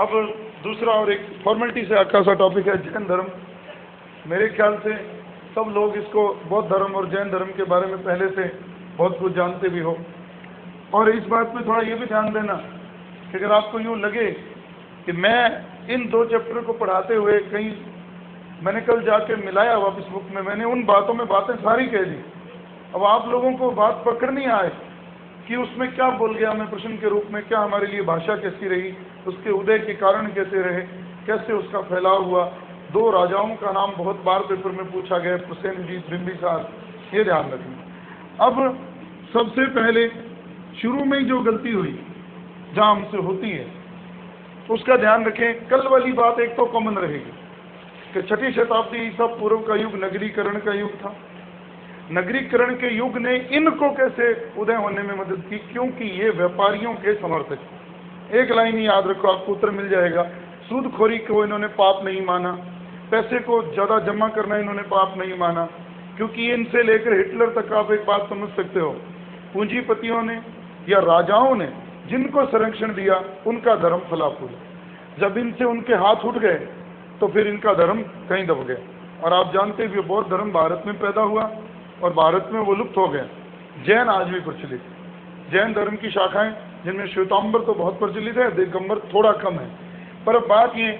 अब दूसरा और एक फॉर्मेलिटी से आका सा टॉपिक है जैन धर्म। मेरे ख्याल से सब लोग इसको बौद्ध धर्म और जैन धर्म के बारे में पहले से बहुत कुछ जानते भी हो। और इस बात में थोड़ा ये भी ध्यान देना कि अगर आपको यूँ लगे कि मैं इन दो चैप्टर को पढ़ाते हुए कहीं मैंने कल जाके मिलाया वापस बुक में, मैंने उन बातों में बातें सारी कह दी, अब आप लोगों को बात पकड़नी आए कि उसमें क्या बोल गया मैं प्रश्न के रूप में, क्या हमारे लिए भाषा कैसी रही, उसके उदय के कारण कैसे रहे, कैसे उसका फैलाव हुआ। दो राजाओं का नाम बहुत बार पेपर में पूछा गया, प्रसेनजीत, बिंबिसार, ये ध्यान रखना। अब सबसे पहले शुरू में जो गलती हुई जहाँ हमसे होती है उसका ध्यान रखें। कल वाली बात एक तो कॉमन रहेगी कि 6वीं शताब्दी ईसा पूर्व का युग नगरीकरण का युग था। नगरीकरण के युग ने इनको कैसे उदय होने में मदद की, क्योंकि ये व्यापारियों के समर्थक। एक लाइन ही याद रखो, आपको उत्तर मिल जाएगा। सूदखोरी को इन्होंने पाप नहीं माना, पैसे को ज़्यादा जमा करना इन्होंने पाप नहीं माना, क्योंकि इनसे लेकर हिटलर तक आप एक बात समझ सकते हो, पूंजीपतियों ने या राजाओं ने जिनको संरक्षण दिया उनका धर्म फला फूला। जब इनसे उनके हाथ उठ गए तो फिर इनका धर्म कहीं दब गया। और आप जानते भी बौद्ध धर्म भारत में पैदा हुआ और भारत में वो लुप्त हो गया। जैन आज भी प्रचलित है। जैन धर्म की शाखाएं जिनमें श्वेतांबर तो बहुत प्रचलित है, दिगंबर थोड़ा कम है। पर अब बात ये,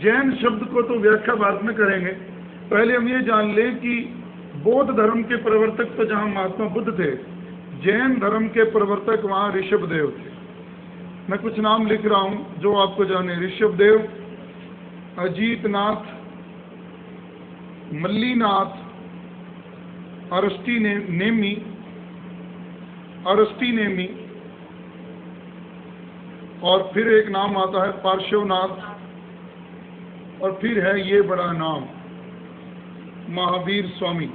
जैन शब्द को तो व्याख्या बाद में करेंगे, पहले हम ये जान लें कि बौद्ध धर्म के प्रवर्तक तो जहाँ महात्मा बुद्ध थे, जैन धर्म के प्रवर्तक वहाँ ऋषभदेव थे। मैं कुछ नाम लिख रहा हूँ जो आपको जाने। ऋषभदेव, अजीतनाथ, मल्लीनाथ, अरस्टीनेमी, और फिर एक नाम आता है पार्श्वनाथ, और फिर है ये बड़ा नाम महावीर स्वामी।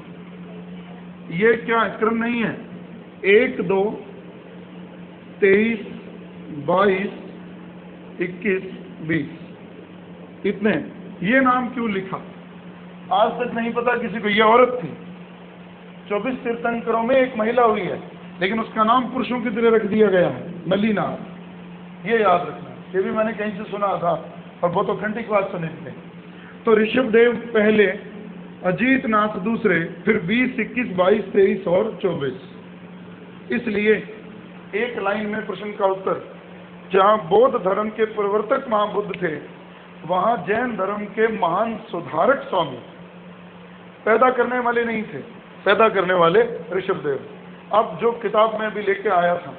ये क्या क्रम नहीं है? 1, 2, 23, 22, 21, 20, इतने। ये नाम क्यों लिखा आज तक नहीं पता किसी को। ये औरत थी, 24 तीर्थंकरों में एक महिला हुई है, लेकिन उसका नाम पुरुषों की तरह रख दिया गया है, मल्लीनाथ। ये याद रखना, ये भी मैंने कहीं से सुना था और बहुत ऑथेंटिक बात सुनी थी। तो ऋषभदेव पहले, अजीतनाथ दूसरे, फिर 20, 21, 22, 23 और 24। इसलिए एक लाइन में प्रश्न का उत्तर, जहाँ बौद्ध धर्म के प्रवर्तक महाबुद्ध थे, वहाँ जैन धर्म के महान सुधारक स्वामी, पैदा करने वाले नहीं थे, पैदा करने वाले ऋषभदेव। अब जो किताब मैं अभी लेके आया था,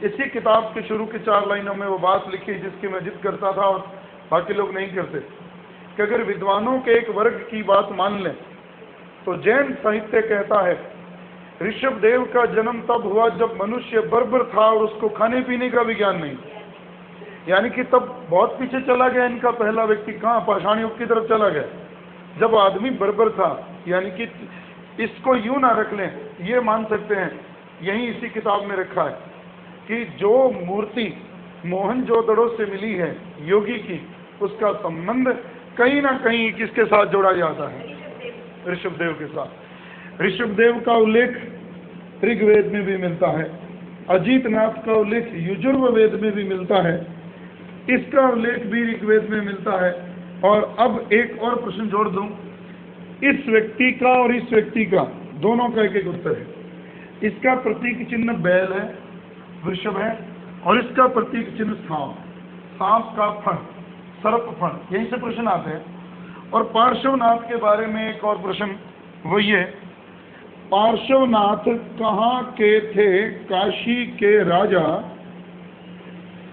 इसी किताब के शुरू के 4 लाइनों में वो बात लिखी जिसकी मैं जिद करता था और बाकी लोग नहीं करते, कि अगर विद्वानों के एक वर्ग की बात मान लें तो जैन साहित्य कहता है ऋषभदेव का जन्म तब हुआ जब मनुष्य बर्बर था और उसको खाने पीने का भी ज्ञान नहीं। यानी कि तब बहुत पीछे चला गया इनका पहला व्यक्ति, कहाँ? पाषाण युग की तरफ चला गया, जब आदमी बर्बर था। यानी कि इसको यूं ना रख लें, ये मान सकते हैं, यही इसी किताब में रखा है कि जो मूर्ति मोहनजोदड़ो से मिली है योगी की, उसका संबंध कहीं ना कहीं किसके साथ जोड़ा जाता है? ऋषभदेव के साथ। ऋषभदेव का उल्लेख ऋग्वेद में भी मिलता है, अजीतनाथ का उल्लेख यजुर्वेद वेद में भी मिलता है, इसका उल्लेख भी ऋग्वेद में मिलता है। और अब एक और प्रश्न जोड़ दूं, इस व्यक्ति का और इस व्यक्ति का दोनों का एक उत्तर है। इसका प्रतीक चिन्ह बैल है, वृषभ है, और इसका प्रतीक चिन्ह सांप, सांप का फण, सर्प फण, यहीं से प्रश्न आते हैं। और पार्श्वनाथ के बारे में एक और प्रश्न, वो ये, पार्श्वनाथ कहाँ के थे? काशी के राजा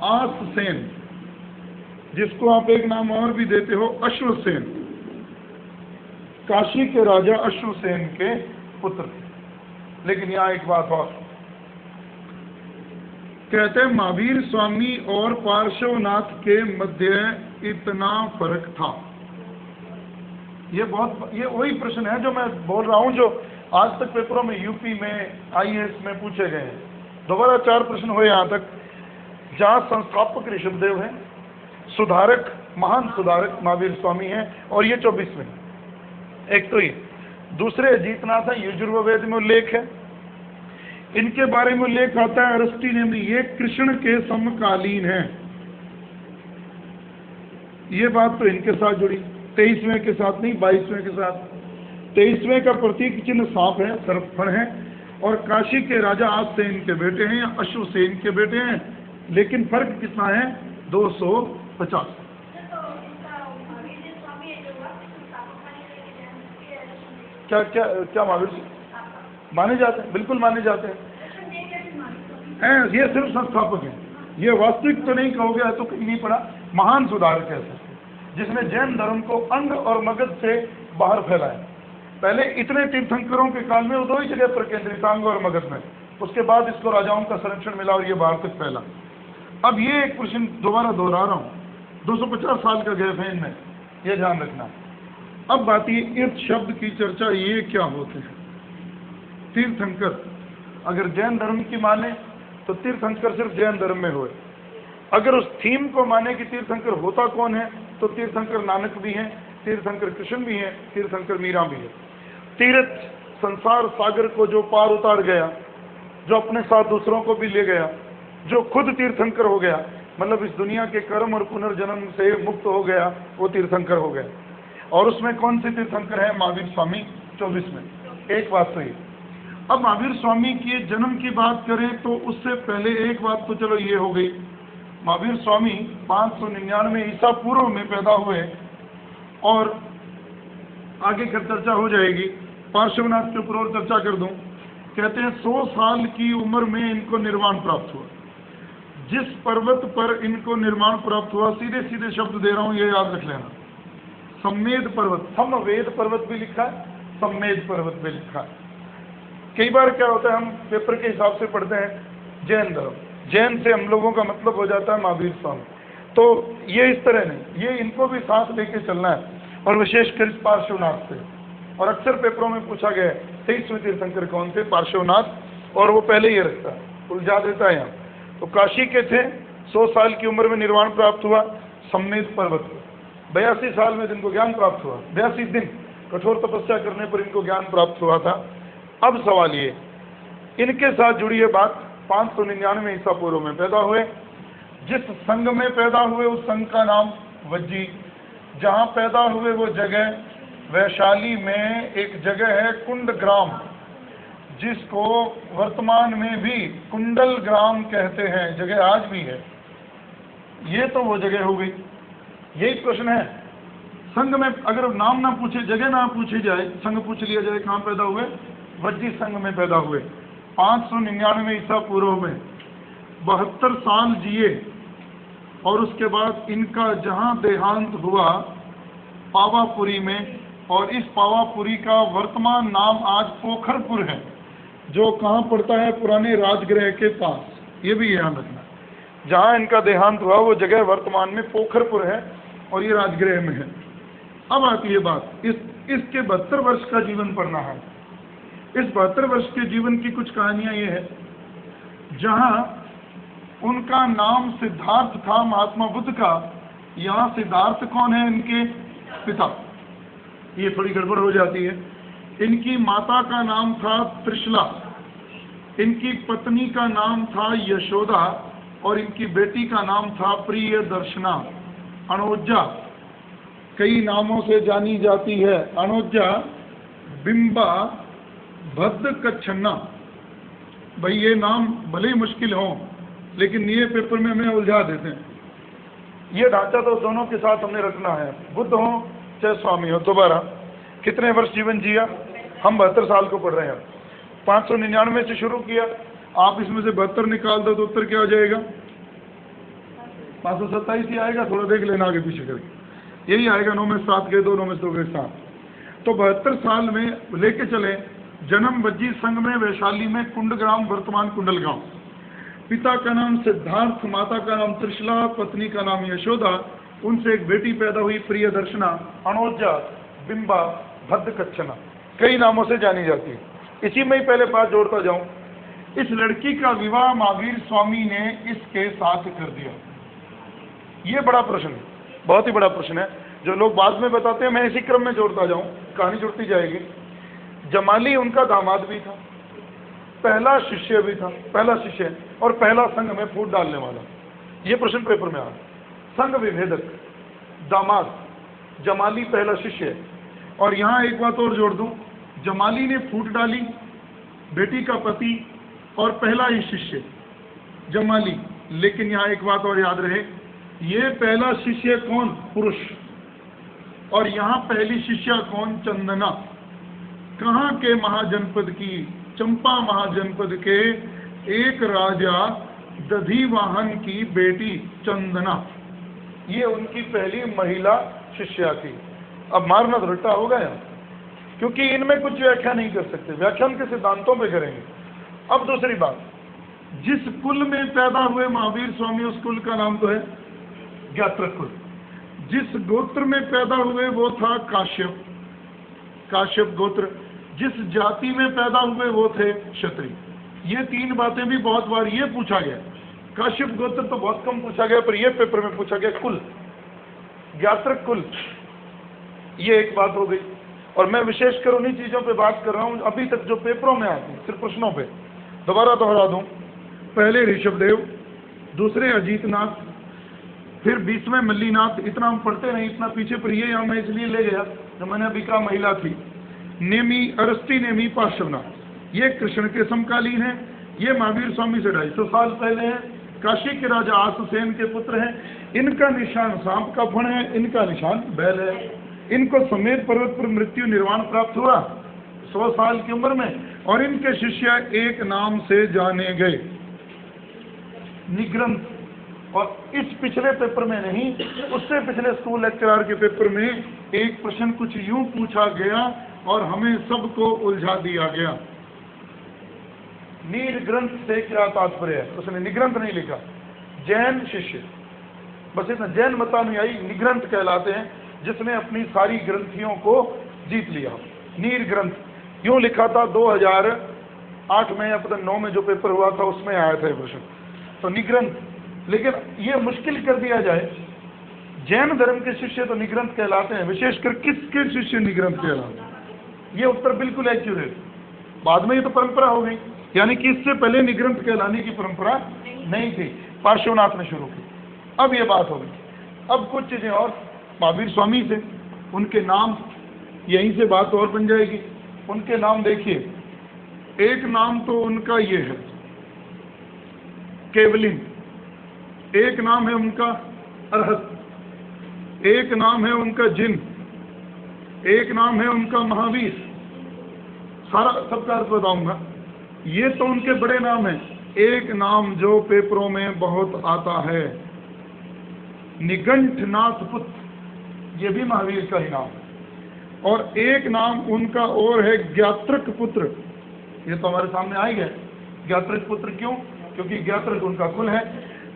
आससेन, जिसको आप एक नाम और भी देते हो अश्वसेन, काशी के राजा अश्वसेन के पुत्र थे। लेकिन यहाँ एक बात और कहते हैं, महावीर स्वामी और पार्श्वनाथ के मध्य इतना फर्क था। ये वही प्रश्न है जो मैं बोल रहा हूँ, जो आज तक पेपरों में, यूपी में, IAS में पूछे गए हैं। दोबारा 4 प्रश्न हुए यहाँ तक, जहाँ संस्थापक ऋषभदेव हैं, सुधारक, महान सुधारक महावीर स्वामी हैं, और ये 24 में। एक तो ये, दूसरे अजीतनाथ है, यजुर्वेद में उल्लेख है, इनके बारे में उल्लेख आता है अरस्टीनेमी, ये कृष्ण के समकालीन हैं। ये बात तो इनके साथ जुड़ी, 23वें के साथ नहीं, 22वें के साथ। 23वें का प्रतीक चिन्ह सांप है, सर्पफण है, और काशी के राजा आजसेन के बेटे हैं या अश्वसेन के बेटे हैं, लेकिन फर्क कितना है? 250। क्या क्या क्या महावीर जी माने जाते हैं? बिल्कुल माने जाते हैं। ये सिर्फ संस्थापक हैं, ये वास्तविक तो नहीं कहोगे, तो कहीं नहीं पड़ा। महान सुधारक है जिसने जैन धर्म को अंग और मगध से बाहर फैलाया। पहले इतने तीर्थंकरों के काल में वो 2 ही जगह पर केंद्रित, अंग और मगध में। उसके बाद इसको राजाओं का संरक्षण मिला और ये बाहर तक फैला। अब ये एक प्रश्न दोबारा दोहरा रहा हूँ, 250 साल का गैप है इनमें, ये ध्यान रखना। अब बात ये इर्त शब्द की चर्चा, ये क्या होते हैं? तीर्थंकर अगर जैन धर्म की माने तो तीर्थंकर सिर्फ जैन धर्म में हुए। अगर उस थीम को माने कि तीर्थंकर होता कौन है, तो तीर्थंकर नानक भी हैं, तीर्थंकर कृष्ण भी हैं, तीर्थंकर मीरा भी है। तीर्थ संसार सागर को जो पार उतार गया, जो अपने साथ दूसरों को भी ले गया, जो खुद तीर्थंकर हो गया, मतलब इस दुनिया के कर्म और पुनर्जन्म से मुक्त हो गया, वो तीर्थंकर हो गया। और उसमें कौन से तीर्थंकर है? महावीर स्वामी 24 में। एक बात तो ये। अब महावीर स्वामी के जन्म की बात करें तो उससे पहले एक बात तो चलो ये हो गई, महावीर स्वामी 599 ईसा पूर्व में पैदा हुए, और आगे कर चर्चा हो जाएगी। पार्श्वनाथ के ऊपर और चर्चा कर दूं। कहते हैं 100 साल की उम्र में इनको निर्वाण प्राप्त हुआ। जिस पर्वत पर इनको निर्वाण प्राप्त हुआ, सीधे सीधे शब्द दे रहा हूं, ये याद रख लेना। सम्मेद पर्वत, समवेद पर्वत भी लिखा है, सम्मेद पर्वत भी लिखा है। कई बार क्या होता है, हम पेपर के हिसाब से पढ़ते हैं जैन धर्म, जैन से हम लोगों का मतलब हो जाता है महावीर स्वामी। तो ये इस तरह नहीं, ये इनको भी साथ लेके चलना है, और विशेषकर पार्श्वनाथ से। और अक्सर पेपरों में पूछा गया है 23वें तीर्थंकर कौन थे? पार्श्वनाथ, और वो पहले ही रखता है, उलझा देता है यहाँ। तो काशी के थे, 100 साल की उम्र में निर्वाण प्राप्त हुआ, सम्मेद पर्वत। 82 साल में जिनको ज्ञान प्राप्त हुआ, 82 दिन कठोर तपस्या करने पर इनको ज्ञान प्राप्त हुआ था। अब सवाल ये, इनके साथ जुड़ी है बात, 599 ईसा पूर्व में पैदा हुए। जिस संघ में पैदा हुए उस संघ का नाम वज्जी। जहाँ पैदा हुए वो जगह वैशाली में एक जगह है कुंड ग्राम, जिसको वर्तमान में भी कुंडल ग्राम कहते हैं, जगह आज भी है। ये तो वो जगह हो गई। यही प्रश्न है, संघ में अगर नाम ना पूछे, जगह ना पूछी जाए, संघ पूछ लिया जाए कहाँ पैदा हुए, वज्जी संघ में पैदा हुए। 599 ईसा पूर्व में 72 साल जिए, और उसके बाद इनका जहाँ देहांत हुआ पावापुरी में, और इस पावापुरी का वर्तमान नाम आज पोखरपुर है, जो कहाँ पड़ता है? पुराने राजगृह के पास। ये भी ध्यान रखना, जहाँ इनका देहांत हुआ वो जगह वर्तमान में पोखरपुर है, और ये राजगृह में है। अब आती है बात, इसके 72 वर्ष का जीवन पढ़ना है। इस 72 वर्ष के जीवन की कुछ कहानियां ये है, जहाँ उनका नाम सिद्धार्थ था, महात्मा बुद्ध का। यहाँ सिद्धार्थ कौन है? इनके पिता। ये थोड़ी गड़बड़ हो जाती है। इनकी माता का नाम था त्रिशला, इनकी पत्नी का नाम था यशोदा, और इनकी बेटी का नाम था प्रिय दर्शना। अनोजा कई नामों से जानी जाती है, अनोजा, बिंबा, भद्रकच्छन्ना। भाई ये नाम भले ही मुश्किल हो, लेकिन ये पेपर में हमें उलझा देते हैं। ये ढांचा तो दोनों के साथ हमने रखना है, बुद्ध हो चाहे स्वामी हो। दोबारा कितने वर्ष जीवन जिया? हम 72 साल को पढ़ रहे हैं। 599 से शुरू किया, आप इसमें से 72 निकाल दो तो उत्तर क्या आ जाएगा? 527 ही आएगा। थोड़ा देख लेना आगे पीछे करके, यही आएगा। 9 में 7 गए 2, 9 में 2 गए 7। तो 72 साल में लेके चले। जन्म वज्जी संघ में वैशाली में, कुंडग्राम वर्तमान कुंडल गांव। पिता का नाम सिद्धार्थ, माता का नाम त्रिशला, पत्नी का नाम यशोदा। उनसे एक बेटी पैदा हुई प्रिय दर्शना, अनोजा, बिंबा, भद्रकच्छना। कई नामों से जानी जाती है। इसी में ही पहले बात जोड़ता जाऊं, इस लड़की का विवाह महावीर स्वामी ने इसके साथ कर दिया। ये बड़ा प्रश्न है, बहुत ही बड़ा प्रश्न है, जो लोग बाद में बताते हैं। मैं इसी क्रम में जोड़ता जाऊं, कहानी जुड़ती जाएगी। जमाली उनका दामाद भी था, पहला शिष्य भी था, पहला शिष्य और पहला संघ में फूट डालने वाला। ये प्रश्न पेपर में आया। संघ विभेदक, दामाद, जमाली पहला शिष्य है। और यहाँ एक बात और जोड़ दूं, जमाली ने फूट डाली, बेटी का पति और पहला ही शिष्य जमाली। लेकिन यहाँ एक बात और याद रहे, ये पहला शिष्य कौन? पुरुष। और यहाँ पहली शिष्या कौन? चंदना। कहाँ के महाजनपद की? चंपा महाजनपद के एक राजा दधिवाहन की बेटी चंदना, ये उनकी पहली महिला शिष्या थी। अब मारना तो रट्टा हो गया, क्योंकि इनमें कुछ व्याख्या नहीं कर सकते, व्याख्यान के सिद्धांतों पे करेंगे। अब दूसरी बात, जिस कुल में पैदा हुए महावीर स्वामी उस कुल का नाम तो है ज्ञात्रक कुल। जिस गोत्र में पैदा हुए वो था काश्यप, काश्यप गोत्र। जिस जाति में पैदा हुए वो थे क्षत्रिय। ये तीन बातें भी बहुत बार ये पूछा गया। काश्यप गोत्र तो बहुत कम पूछा गया, पर ये पेपर में पूछा गया कुल, ज्ञात्रक कुल। ये एक बात हो गई। और मैं विशेषकर उन्हीं चीजों पे बात कर रहा हूं अभी तक जो पेपरों में आती, सिर्फ प्रश्नों पे। दोबारा दोहरा दूं, पहले ऋषभदेव, दूसरे अजीतनाथ, फिर 20वें मल्लीनाथ। इतना हम पढ़ते नहीं, इतना पीछे, पर ये यहाँ मैं इसलिए ले गया जो मैंने अभी कहा महिला थी। नेमी, अरस्ती नेमी पार्श्वनाथ, ये कृष्ण के समकालीन है। ये महावीर स्वामी से 250 साल पहले हैं। काशी के राजा आसुसेन के पुत्र हैं। इनका निशान सांप का फण है, इनका निशान बैल है। इनको समेत पर्वत पर मृत्यु निर्वाण प्राप्त हुआ 100 साल की उम्र में। और इनके शिष्य एक नाम से जाने गए, निग्रंथ। और इस पिछले पेपर में नहीं, उससे पिछले स्कूल लेक्चरर के पेपर में एक प्रश्न कुछ यूं पूछा गया और हमें सबको उलझा दिया गया। नीर ग्रंथ से क्या तात्पर्य है? उसने निग्रंथ नहीं लिखा, जैन शिष्य, बस इतना। जैन मतानुयायी निग्रंथ कहलाते हैं, जिसने अपनी सारी ग्रंथियों को जीत लिया। नीर ग्रंथ यूं लिखा था 2008 में या पता 9 में जो पेपर हुआ था उसमें आया था ये प्रश्न, तो निग्रंथ। लेकिन ये मुश्किल कर दिया जाए, जैन धर्म के शिष्य तो निग्रंथ कहलाते हैं, विशेषकर किसके शिष्य निग्रंथ कहलाते हैं? ये उत्तर बिल्कुल एक्यूरेट। बाद में ये तो परंपरा हो गई, यानी कि इससे पहले निग्रंथ कहलाने की परंपरा नहीं थी, पार्श्वनाथ ने शुरू की। अब ये बात हो गई। अब कुछ चीजें और महावीर स्वामी से, उनके नाम, यहीं से बात और बन जाएगी। उनके नाम देखिए, एक नाम तो उनका ये है केवलिन, एक नाम है उनका अरहत, एक नाम है उनका जिन, एक नाम है उनका महावीर। सारा सबका अर्थ बताऊंगा। ये तो उनके बड़े नाम हैं। एक नाम जो पेपरों में बहुत आता है, निगंठनाथ पुत्र, ये भी महावीर का ही नाम है। और एक नाम उनका और है ज्ञात्रक पुत्र, ये तो हमारे सामने आ ही गया। ज्ञात्रक पुत्र क्यों? क्योंकि ज्ञात्रक उनका कुल है।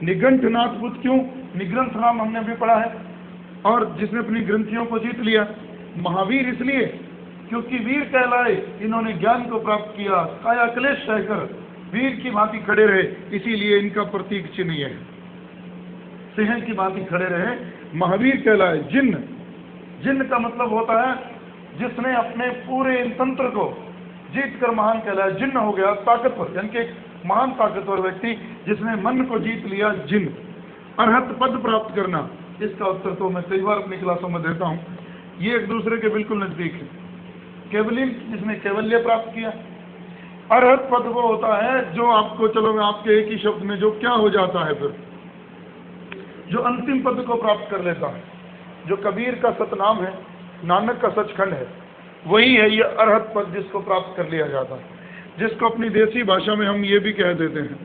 निगंठनाथ पुत्र क्यों? निग्रंथ नाम हमने भी पढ़ा है। और जिसने अपनी ग्रंथियों को जीत लिया। महावीर इसलिए क्योंकि वीर कहलाए, इन्होंने ज्ञान को प्राप्त किया, काया क्लेश सहकर वीर की भांति खड़े रहे, इसीलिए इनका प्रतीक चिन्ह है, सिंह की भांति खड़े रहे, महावीर कहलाए। जिन्न, जिन्न का मतलब होता है जिसने अपने पूरे इन तंत्र को जीत कर महान कहलाया। जिन्न हो गया ताकतवर, यानी कि एक महान ताकतवर व्यक्ति जिसने मन को जीत लिया, जिन्न। अरहत पद प्राप्त करना, इसका उत्तर तो मैं कई बार अपनी क्लासों में देता हूँ, ये एक दूसरे के बिल्कुल नजदीक है। केवलिन, जिसने केवल्य प्राप्त किया। अरहत पद वो होता है जो आपको, चलो मैं आपके एक ही शब्द में, जो क्या हो जाता है फिर, जो अंतिम पद को प्राप्त कर लेता है, जो कबीर का सतनाम है, नानक का सचखंड है, वही है ये अरहत पद जिसको प्राप्त कर लिया जाता है, जिसको अपनी देसी भाषा में हम ये भी कह देते हैं,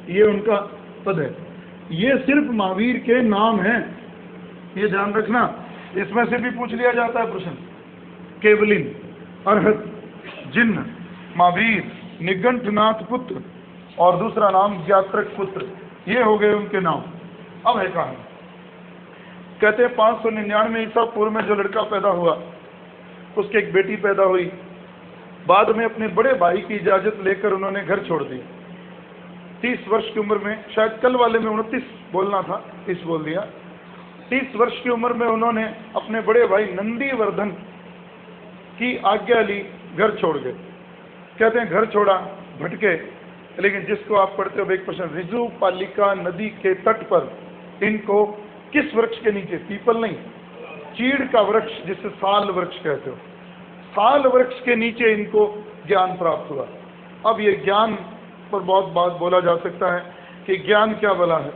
ये उनका पद है। ये सिर्फ महावीर के नाम हैं, ये ध्यान रखना। इसमें से भी पूछ लिया जाता है प्रश्न। केवलिन, अरहत, जिन्न, महावीर, निगंठनाथ पुत्र और दूसरा नाम ज्ञात्रक पुत्र, ये हो गए उनके नाम। अब है कहानी। कहते हैं 599 ईसा पूर्व में जो लड़का पैदा हुआ, उसकी एक बेटी पैदा हुई। बाद में अपने बड़े भाई की इजाजत लेकर उन्होंने घर छोड़ दी। 30 वर्ष की उम्र में, शायद कल वाले में 29 बोलना था, 30 बोल दिया। 30 वर्ष की उम्र में उन्होंने अपने बड़े भाई नंदीवर्धन की आज्ञा ली, घर छोड़ गए। कहते हैं घर छोड़ा, भटके, लेकिन जिसको आप पढ़ते हो एक प्रश्न, रिजु पालिका नदी के तट पर इनको किस वृक्ष के नीचे, पीपल नहीं, चीड़ का वृक्ष जिसे साल वृक्ष कहते हो, साल वृक्ष के नीचे इनको ज्ञान प्राप्त हुआ। अब ये ज्ञान पर बहुत बात बोला जा सकता है कि ज्ञान क्या भला है,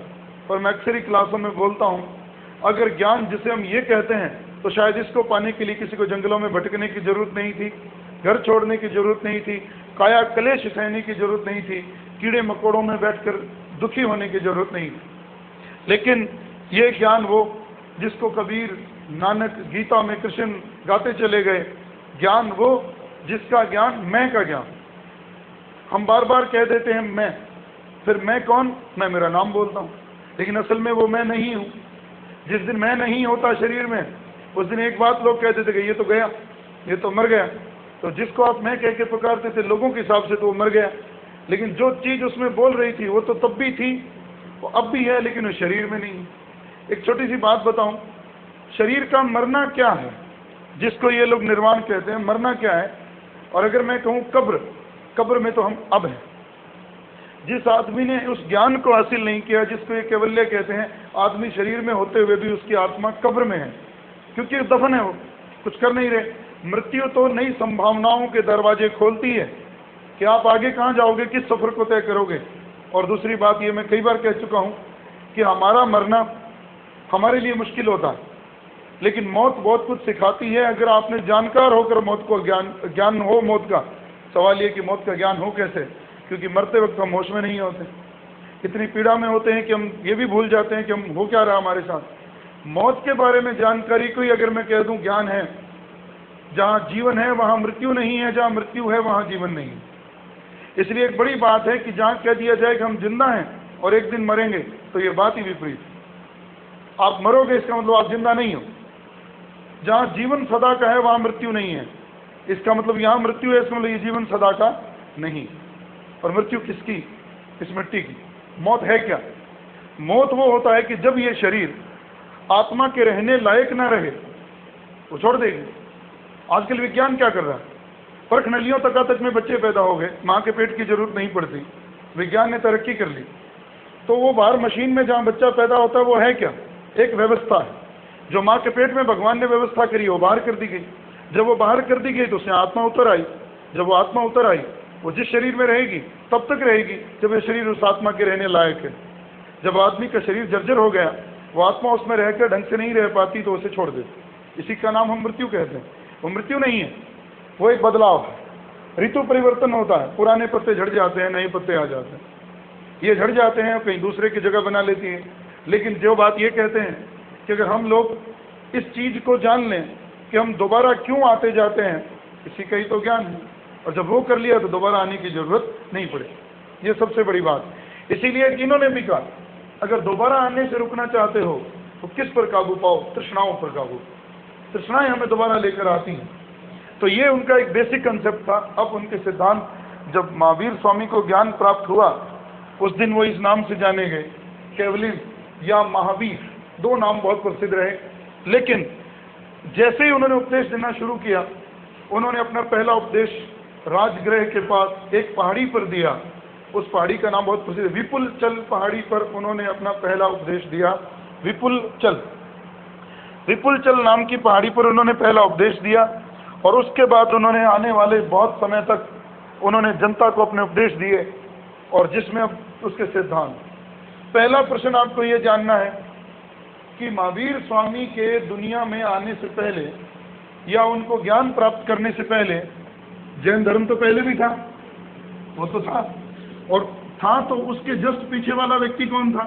पर मैं अक्सर ही क्लासों में बोलता हूँ, अगर ज्ञान जिसे हम ये कहते हैं तो शायद इसको पाने के लिए किसी को जंगलों में भटकने की जरूरत नहीं थी, घर छोड़ने की जरूरत नहीं थी, काया कलेश सहने की जरूरत नहीं थी, कीड़े मकोड़ों में बैठकर दुखी होने की जरूरत नहीं थी। लेकिन ये ज्ञान वो जिसको कबीर, नानक, गीता में कृष्ण गाते चले गए, ज्ञान वो जिसका ज्ञान मैं का ज्ञान। हम बार बार कह देते हैं मैं, फिर मैं कौन, मैं मेरा नाम बोलता हूँ, लेकिन असल में वो मैं नहीं हूँ। जिस दिन मैं नहीं होता शरीर में, उस दिन एक बात लोग कहते थे कि ये तो गया, ये तो मर गया। तो जिसको आप मैं कह के पुकारते थे लोगों के हिसाब से तो वो मर गया, लेकिन जो चीज़ उसमें बोल रही थी वो तो तब भी थी, वो अब भी है, लेकिन वो शरीर में नहीं। एक छोटी सी बात बताऊं, शरीर का मरना क्या है, जिसको ये लोग निर्वाण कहते हैं, मरना क्या है। और अगर मैं कहूँ कब्र, कब्र में तो हम अब हैं। जिस आदमी ने उस ज्ञान को हासिल नहीं किया, जिसको ये कैवल्य कहते हैं, आदमी शरीर में होते हुए भी उसकी आत्मा कब्र में है, क्योंकि दफन है, वो कुछ कर नहीं रहे। मृत्यु तो नई संभावनाओं के दरवाजे खोलती है कि आप आगे कहाँ जाओगे, किस सफर को तय करोगे। और दूसरी बात ये मैं कई बार कह चुका हूँ कि हमारा मरना हमारे लिए मुश्किल होता है, लेकिन मौत बहुत कुछ सिखाती है अगर आपने जानकार होकर मौत को ज्ञान हो मौत का। सवाल ये कि मौत का ज्ञान हो कैसे, क्योंकि मरते वक्त हम होश में नहीं होते, इतनी पीड़ा में होते हैं कि हम ये भी भूल जाते हैं कि हम हो क्या रहा हमारे साथ। मौत के बारे में जानकारी को ही अगर मैं कह दूं ज्ञान है, जहाँ जीवन है वहाँ मृत्यु नहीं है, जहाँ मृत्यु है वहाँ जीवन नहीं है। इसलिए एक बड़ी बात है कि जहाँ कह दिया जाए कि हम जिंदा हैं और एक दिन मरेंगे, तो ये बात ही विपरीत। आप मरोगे इसका मतलब आप जिंदा नहीं हो। जहाँ जीवन सदा का है वहाँ मृत्यु नहीं है, इसका मतलब यहाँ मृत्यु है, इसका मतलब ये जीवन सदा का नहीं। और मृत्यु किसकी, इस मिट्टी की। मौत है क्या, मौत वो होता है कि जब ये शरीर आत्मा के रहने लायक ना रहे, वो छोड़ देगी। आजकल विज्ञान क्या कर रहा है, परख नलियों तक में बच्चे पैदा हो गए, माँ के पेट की जरूरत नहीं पड़ती, विज्ञान ने तरक्की कर ली। तो वो बाहर मशीन में जहाँ बच्चा पैदा होता है वो है क्या, एक व्यवस्था है जो माँ के पेट में भगवान ने व्यवस्था करी, वो बाहर कर दी गई। जब वो बाहर कर दी गई तो उसमें आत्मा उतर आई। जब वो आत्मा उतर आई, वो जिस शरीर में रहेगी तब तक रहेगी जब ये शरीर उस आत्मा के रहने लायक है। जब आदमी का शरीर जर्जर हो गया, वो आत्मा उसमें रहकर ढंग से नहीं रह पाती तो उसे छोड़ देती। इसी का नाम हम मृत्यु कहते हैं। वो मृत्यु नहीं है, वो एक बदलाव है। ऋतु परिवर्तन होता है, पुराने पत्ते झड़ जाते हैं, नए पत्ते आ जाते हैं। ये झड़ जाते हैं, कहीं दूसरे की जगह बना लेती है। लेकिन जो बात ये कहते हैं कि अगर हम लोग इस चीज़ को जान लें कि हम दोबारा क्यों आते जाते हैं, इसी का ही तो ज्ञान है। और जब वो कर लिया तो दोबारा आने की जरूरत नहीं पड़े, ये सबसे बड़ी बात। इसीलिए इन्होंने भी कहा अगर दोबारा आने से रुकना चाहते हो तो किस पर काबू पाओ, तृष्णाओं पर काबू। तृष्णाएं हमें दोबारा लेकर आती हैं। तो ये उनका एक बेसिक कंसेप्ट था। अब उनके सिद्धांत, जब महावीर स्वामी को ज्ञान प्राप्त हुआ उस दिन वो इस नाम से जाने गए, केवलिन या महावीर, दो नाम बहुत प्रसिद्ध रहे। लेकिन जैसे ही उन्होंने उपदेश देना शुरू किया, उन्होंने अपना पहला उपदेश राजगृह के पास एक पहाड़ी पर दिया। उस पहाड़ी का नाम बहुत प्रसिद्ध है, विपुलचल पहाड़ी पर उन्होंने अपना पहला उपदेश दिया। विपुलचल नाम की पहाड़ी पर उन्होंने पहला उपदेश दिया। और उसके बाद उन्होंने आने वाले बहुत समय तक उन्होंने जनता को अपने उपदेश दिए, और जिसमें अब उसके सिद्धांत। पहला प्रश्न आपको ये जानना है कि महावीर स्वामी के दुनिया में आने से पहले या उनको ज्ञान प्राप्त करने से पहले जैन धर्म तो पहले भी था, वो तो था। और था तो उसके जस्ट पीछे वाला व्यक्ति कौन था,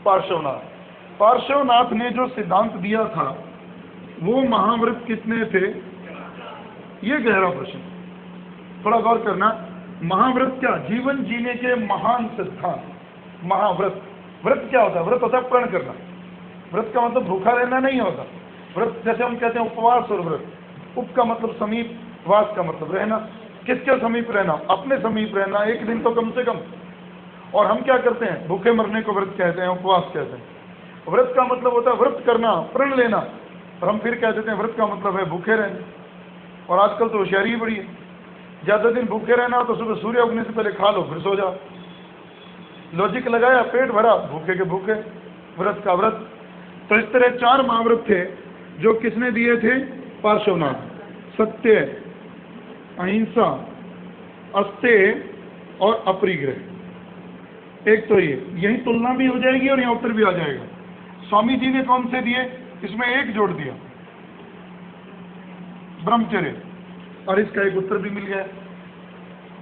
पार्श्वनाथ। पार्श्वनाथ ने जो सिद्धांत दिया था वो महाव्रत कितने थे, ये गहरा प्रश्न, थोड़ा गौर करना। महाव्रत क्या, जीवन जीने के महान सिद्धांत। महाव्रत, व्रत क्या होता है, व्रत होता है प्रण करना। व्रत का मतलब भूखा रहना नहीं होता। व्रत जैसे हम कहते हैं उपवास और व्रत, उप का मतलब समीप, वास का मतलब रहना। किसके समीप रहना, अपने समीप रहना, एक दिन तो कम से कम। और हम क्या करते हैं, भूखे मरने को व्रत कहते हैं, उपवास कहते हैं। व्रत का मतलब होता है व्रत करना, प्रण लेना। और हम फिर कह देते हैं व्रत का मतलब है भूखे रहना। और आजकल तो होशियारी बड़ी है, ज़्यादा दिन भूखे रहना हो तो सुबह सूर्य उगने से पहले खा लो, फिर सो जाओ। लॉजिक लगाया, पेट भरा, भूखे के भूखे। व्रत का व्रत। तो इस तरह 4 महाव्रत थे जो किसने दिए थे? पार्श्वनाथ। सत्य, अहिंसा, अस्तेय और अपरिग्रह। एक तो ये, यही तुलना भी हो जाएगी और यहाँ उत्तर भी आ जाएगा। स्वामी जी ने कौन से दिए? इसमें एक जोड़ दिया, ब्रह्मचर्य, और इसका एक उत्तर भी मिल गया।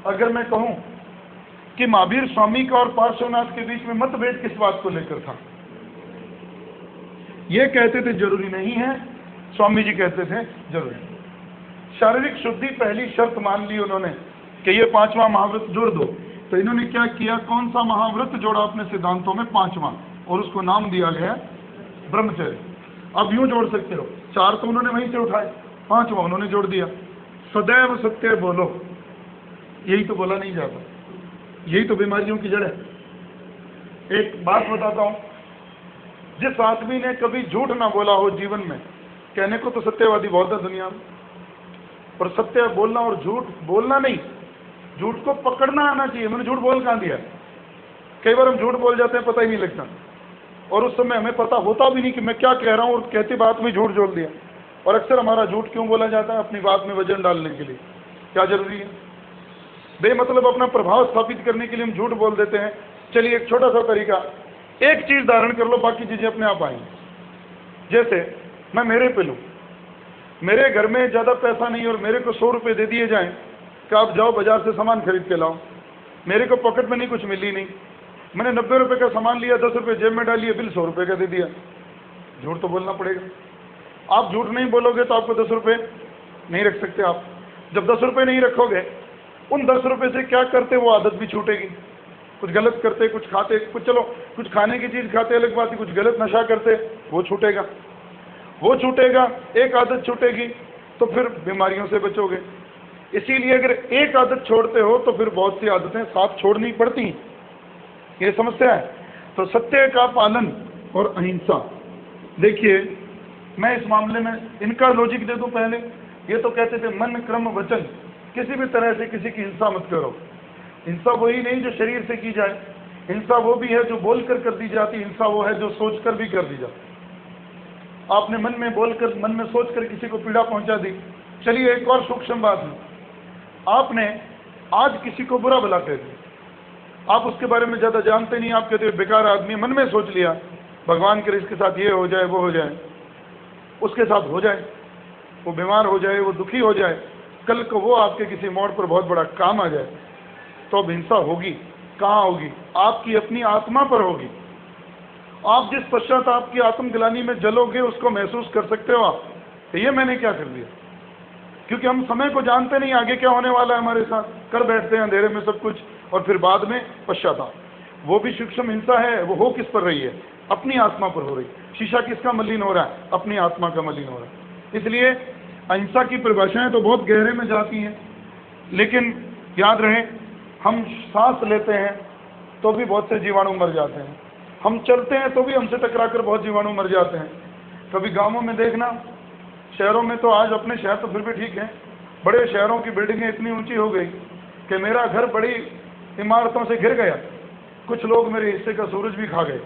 अगर मैं कहूं कि महावीर स्वामी का और पार्श्वनाथ के बीच में मतभेद किस बात को लेकर था? ये कहते थे जरूरी नहीं है, स्वामी जी कहते थे जरूरी। शारीरिक शुद्धि पहली शर्त मान ली उन्होंने कि ये 5वां महाव्रत जोड़ दो। तो इन्होंने क्या किया? कौन सा महाव्रत जोड़ा अपने सिद्धांतों में? 5वां, और उसको नाम दिया गया ब्रह्मचर्य। अब यूं जोड़ सकते हो, 4 तो उन्होंने वहीं से उठाए, 5वां उन्होंने जोड़ दिया। सदैव सत्य बोलो, यही तो बोला नहीं जाता, यही तो बीमारियों की जड़ है। एक बात बताता हूं, जिस आदमी ने कभी झूठ ना बोला हो जीवन में, कहने को तो सत्यवादी बहुत है दुनिया में, पर सत्य बोलना और झूठ बोलना नहीं, झूठ को पकड़ना आना चाहिए। मैंने झूठ बोल कहां दिया? कई बार हम झूठ बोल जाते हैं, पता ही नहीं लगता, और उस समय हमें पता होता भी नहीं कि मैं क्या कह रहा हूं, और कहती बात में झूठ जोड़ दिया। और अक्सर हमारा झूठ क्यों बोला जाता है? अपनी बात में वजन डालने के लिए। क्या जरूरी है? बेमतलब अपना प्रभाव स्थापित करने के लिए हम झूठ बोल देते हैं। चलिए एक छोटा सा तरीका, एक चीज धारण कर लो, बाकी चीजें अपने आप आएंगी। जैसे मैं मेरे पे लूं, मेरे घर में ज्यादा पैसा नहीं और मेरे को 100 रुपए दे दिए जाएं कि आप जाओ बाजार से सामान खरीद के लाओ। मेरे को पॉकेट में नहीं, कुछ मिली नहीं, मैंने 90 रुपए का सामान लिया, 10 रुपए जेब में डालिए, बिल 100 रुपए का दे दिया। झूठ तो बोलना पड़ेगा। आप झूठ नहीं बोलोगे तो आपको 10 रुपए नहीं रख सकते। आप जब 10 रुपए नहीं रखोगे, उन 10 रुपए से क्या करते वो आदत भी छूटेगी। कुछ गलत करते, कुछ खाते, कुछ चलो कुछ खाने की चीज खाते अलग बात है, कुछ गलत नशा करते वो छूटेगा, वो छूटेगा, एक आदत छूटेगी, तो फिर बीमारियों से बचोगे। इसीलिए अगर एक आदत छोड़ते हो तो फिर बहुत सी आदतें साथ छोड़नी पड़ती, ये समस्या है। तो सत्य का पालन और अहिंसा। देखिए मैं इस मामले में इनका लॉजिक दे दूं पहले। ये तो कहते थे मन क्रम वचन, किसी भी तरह से किसी की हिंसा मत करो। हिंसा वही नहीं जो शरीर से की जाए, हिंसा वो भी है जो बोलकर कर दी जाती, हिंसा वो है जो सोचकर भी कर दी जाती। आपने मन में बोलकर, मन में सोचकर किसी को पीड़ा पहुंचा दी। चलिए एक और सूक्ष्म बात है, आपने आज किसी को बुरा भला कह दिया, आप उसके बारे में ज्यादा जानते नहीं, आप कहते बेकार आदमी, मन में सोच लिया भगवान करे इसके साथ ये हो जाए वो हो जाए, उसके साथ हो जाए, वो बीमार हो जाए, वो दुखी हो जाए, कल को वो आपके किसी मोड़ पर बहुत बड़ा काम आ जाए, तो अब हिंसा होगी। कहाँ होगी? आपकी अपनी आत्मा पर होगी। आप जिस पश्चाताप की आत्मग्लानि में जलोगे उसको महसूस कर सकते हो आप, तो ये मैंने क्या कर दिया, क्योंकि हम समय को जानते नहीं आगे क्या होने वाला है हमारे साथ, कर बैठते हैं अंधेरे में सब कुछ, और फिर बाद में पश्चाताप। वो भी सूक्ष्म हिंसा है, वो हो किस पर रही है? अपनी आत्मा पर हो रही। शीशा किसका मलिन हो रहा है? अपनी आत्मा का मलिन हो रहा है। इसलिए अहिंसा की परिभाषाएं तो बहुत गहरे में जाती हैं, लेकिन याद रहे हम सांस लेते हैं तो भी बहुत से जीवाणु मर जाते हैं, हम चलते हैं तो भी हमसे टकराकर बहुत जीवाणु मर जाते हैं। कभी गांवों में देखना, शहरों में तो आज अपने शहर तो फिर भी ठीक है, बड़े शहरों की बिल्डिंगें इतनी ऊंची हो गई कि मेरा घर बड़ी इमारतों से घिर गया, कुछ लोग मेरे हिस्से का सूरज भी खा गए।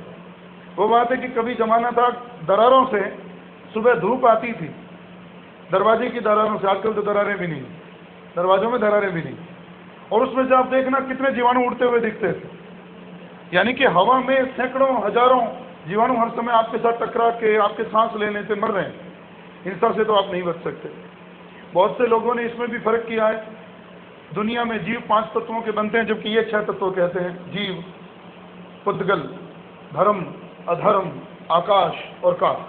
वो बात है कि कभी जमाना था दरारों से सुबह धूप आती थी, दरवाजे की दरारों से, आजकल तो दरारें भी नहीं, दरवाजों में दरारें भी नहीं, और उसमें से आप देखना कितने जीवाणु उड़ते हुए दिखते थे। यानी कि हवा में सैकड़ों हजारों जीवाणु हर समय आपके साथ टकरा के आपके सांस लेने से मर रहे हैं। हिंसा से तो आप नहीं बच सकते। बहुत से लोगों ने इसमें भी फर्क किया है, दुनिया में जीव 5 तत्वों के बनते हैं, जबकि ये 6 तत्व कहते हैं, जीव, पुद्गल, धर्म, अधर्म, आकाश और काल।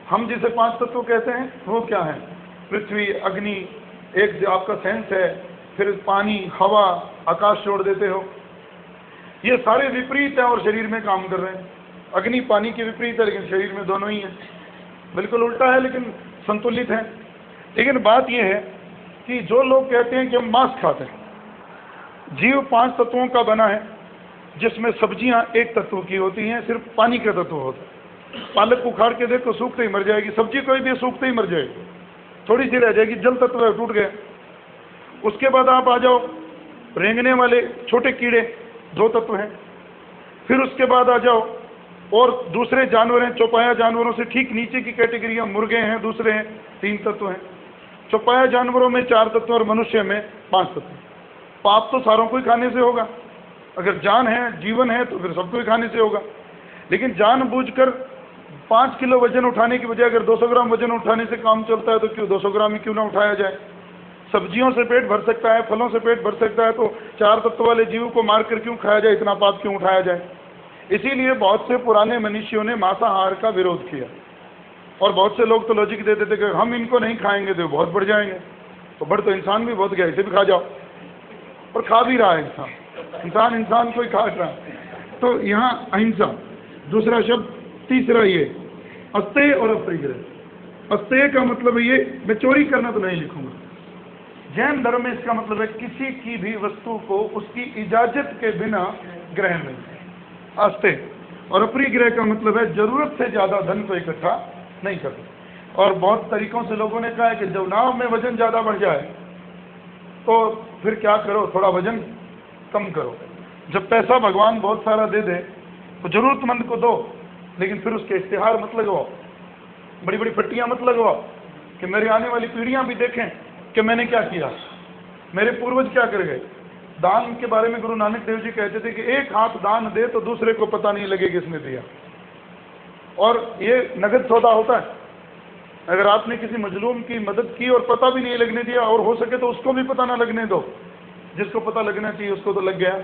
हम जिसे 5 तत्व कहते हैं वो क्या है? पृथ्वी, अग्नि, एक जो आपका सेंस है, फिर पानी, हवा, आकाश छोड़ देते हो, ये सारे विपरीत हैं और शरीर में काम कर रहे हैं। अग्नि पानी के विपरीत है लेकिन शरीर में दोनों ही है, बिल्कुल उल्टा है लेकिन संतुलित है। लेकिन बात यह है कि जो लोग कहते हैं कि हम मांस खाते हैं, जीव 5 तत्वों का बना है, जिसमें सब्जियां 1 तत्व की होती हैं, सिर्फ पानी का तत्व होता है। पालक उखाड़ के देखो सूखते ही मर जाएगी, सब्जी कोई भी सूखते ही मर जाएगी, थोड़ी सी रह जाएगी, जल तत्व है, टूट गया। उसके बाद आप आ जाओ रेंगने वाले छोटे कीड़े, 2 तत्व हैं। फिर उसके बाद आ जाओ और दूसरे जानवर हैं, चौपाया जानवरों से ठीक नीचे की कैटेगरी है मुर्गे हैं, दूसरे हैं 3 तत्व हैं। चौपाया जानवरों में 4 तत्व और मनुष्य में 5 तत्व। पाप तो सारों को ही खाने से होगा, अगर जान है, जीवन है, तो फिर सबको ही खाने से होगा। लेकिन जानबूझकर 5 किलो वजन उठाने की बजाय अगर 200 ग्राम वजन उठाने से काम चलता है तो क्यों 200 ग्राम ही क्यों ना उठाया जाए। सब्जियों से पेट भर सकता है, फलों से पेट भर सकता है, तो 4 तत्व वाले जीव को मारकर क्यों खाया जाए, इतना पाप क्यों उठाया जाए। इसीलिए बहुत से पुराने मनुष्यों ने मांसाहार का विरोध किया। और बहुत से लोग तो लॉजिक देते थे कि हम इनको नहीं खाएंगे तो बहुत बढ़ जाएंगे। तो बढ़ तो इंसान भी बहुत गया, इसे भी खा जाओ। और खा भी रहा है इंसान, इंसान को ही खा रहा है। तो यहाँ अहिंसा दूसरा शब्द, तीसरा ये अस्तेय और अपरिग्रह। अस्तेय का मतलब है ये, मैं चोरी करना तो नहीं लिखूंगा। जैन धर्म में इसका मतलब है किसी की भी वस्तु को उसकी इजाजत के बिना ग्रहण नहीं, अस्तेय। और अपरिग्रह का मतलब है जरूरत से ज्यादा धन को इकट्ठा नहीं करना। और बहुत तरीकों से लोगों ने कहा है कि जब नाव में वजन ज्यादा बढ़ जाए तो फिर क्या करो, थोड़ा वजन कम करो। जब पैसा भगवान बहुत सारा दे दे तो जरूरतमंद को दो, लेकिन फिर उसके इश्तिहार मत लगवाओ, बड़ी बड़ी पट्टियां मत लगवाओ कि मेरी आने वाली पीढ़ियां भी देखें कि मैंने क्या किया, मेरे पूर्वज क्या कर गए। दान के बारे में गुरु नानक देव जी कहते थे कि एक हाथ दान दे तो दूसरे को पता नहीं लगे किसने दिया। और ये नगद सौदा होता है। अगर आपने किसी मजलूम की मदद की और पता भी नहीं लगने दिया, और हो सके तो उसको भी पता ना लगने दो, जिसको पता लगना चाहिए उसको तो लग गया,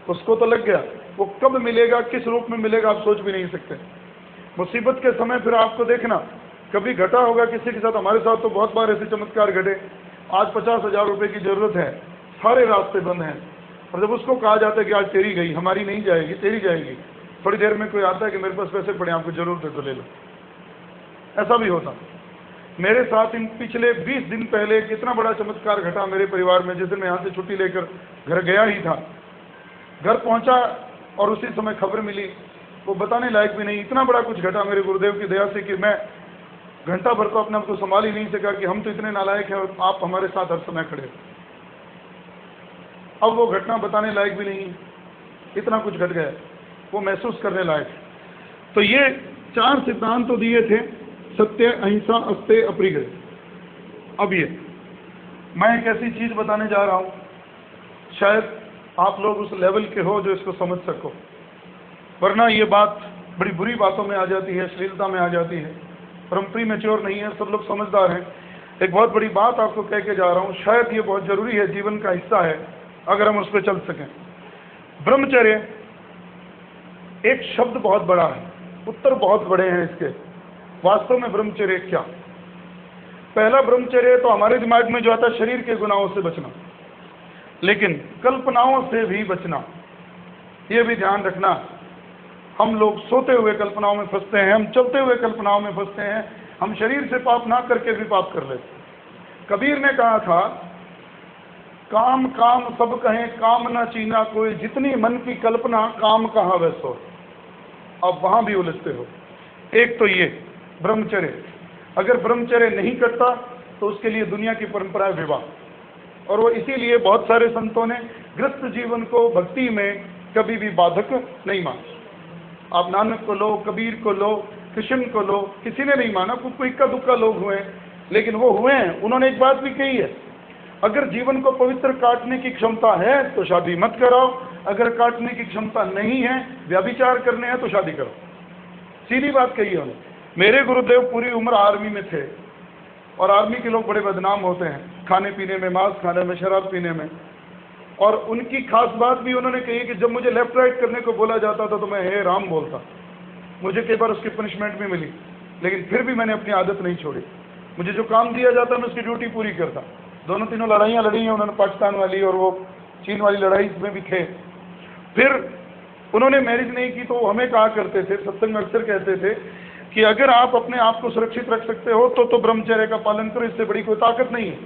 उसको तो लग गया। वो कब मिलेगा, किस रूप में मिलेगा, आप सोच भी नहीं सकते। मुसीबत के समय फिर आपको देखना, कभी घटा होगा किसी के साथ, हमारे साथ तो बहुत बार ऐसे चमत्कार घटे। आज 50,000 रुपए की जरूरत है, सारे रास्ते बंद हैं, और जब उसको कहा जाता है कि आज तेरी गई, हमारी नहीं जाएगी, तेरी जाएगी, थोड़ी देर में कोई आता है कि मेरे पास पैसे पड़े, आपको जरूरत है तो ले लो। ऐसा भी होता। मेरे साथ इन पिछले 20 दिन पहले एक इतना बड़ा चमत्कार घटा मेरे परिवार में। जिस दिन मैं यहाँ से छुट्टी लेकर घर गया ही था, घर पहुंचा और उसी समय खबर मिली, वो बताने लायक भी नहीं, इतना बड़ा कुछ घटा मेरे गुरुदेव की दया से कि मैं घंटा भर तो अपने आप को संभाल ही नहीं सका कि हम तो इतने नालायक हैं और आप हमारे साथ हर समय खड़े। अब वो घटना बताने लायक भी नहीं, इतना कुछ घट गया, वो महसूस करने लायक। तो ये 4 सिद्धांत तो दिए थे, सत्य, अहिंसा, अस्तेय, अपरिग्रह। अब ये मैं एक ऐसी चीज बताने जा रहा हूं, शायद आप लोग उस लेवल के हो जो इसको समझ सको, वरना ये बात बड़ी बुरी बातों में आ जाती है, अश्लीलता में आ जाती है। पर हम प्रीमैच्योर नहीं है, सब लोग समझदार हैं। एक बहुत बड़ी बात आपको कह के जा रहा हूं, शायद ये बहुत जरूरी है, जीवन का हिस्सा है, अगर हम उस पर चल सकें। ब्रह्मचर्य एक शब्द बहुत बड़ा है, उत्तर बहुत बड़े हैं इसके। वास्तव में ब्रह्मचर्य क्या? पहला ब्रह्मचर्य तो हमारे दिमाग में जो आता है, शरीर के गुनाहों से बचना, लेकिन कल्पनाओं से भी बचना। ये भी ध्यान रखना, हम लोग सोते हुए कल्पनाओं में फंसते हैं, हम चलते हुए कल्पनाओं में फंसते हैं, हम शरीर से पाप ना करके भी पाप कर लेते। कबीर ने कहा था, काम काम सब कहें, काम न चीना कोई, जितनी मन की कल्पना काम कहा वैसो। अब वहां भी उलझते हो। एक तो ये ब्रह्मचर्य, अगर ब्रह्मचर्य नहीं करता तो उसके लिए दुनिया की परंपरा है विवाह, और वो इसीलिए बहुत सारे संतों ने गृहस्थ जीवन को भक्ति में कभी भी बाधक नहीं माना। आप नानक को लो, कबीर को लो, कृष्ण को लो, किसी ने नहीं माना। कुछ इक्का दुक्का लोग हुए, लेकिन वो हुए हैं। उन्होंने एक बात भी कही है, अगर जीवन को पवित्र काटने की क्षमता है तो शादी मत कराओ, अगर काटने की क्षमता नहीं है, व्यभिचार करने हैं तो शादी करो। सीधी बात कही है उन्होंने। मेरे गुरुदेव पूरी उम्र आर्मी में थे, और आर्मी के लोग बड़े बदनाम होते हैं, खाने पीने में, मांस खाने में, शराब पीने में। और उनकी खास बात भी उन्होंने कही कि जब मुझे लेफ्ट राइट करने को बोला जाता था तो मैं हे राम बोलता। मुझे कई बार उसकी पनिशमेंट भी मिली, लेकिन फिर भी मैंने अपनी आदत नहीं छोड़ी। मुझे जो काम दिया जाता मैं उसकी ड्यूटी पूरी करता। दोनों तीनों लड़ाइयाँ लड़ी हैं उन्होंने, पाकिस्तान वाली और वो चीन वाली लड़ाई, इसमें भी थे। फिर उन्होंने मैरिज नहीं की तो हमें कहा करते थे, सत्संग में अक्सर कहते थे कि अगर आप अपने आप को सुरक्षित रख सकते हो तो ब्रह्मचर्य का पालन करो, इससे बड़ी कोई ताकत नहीं है।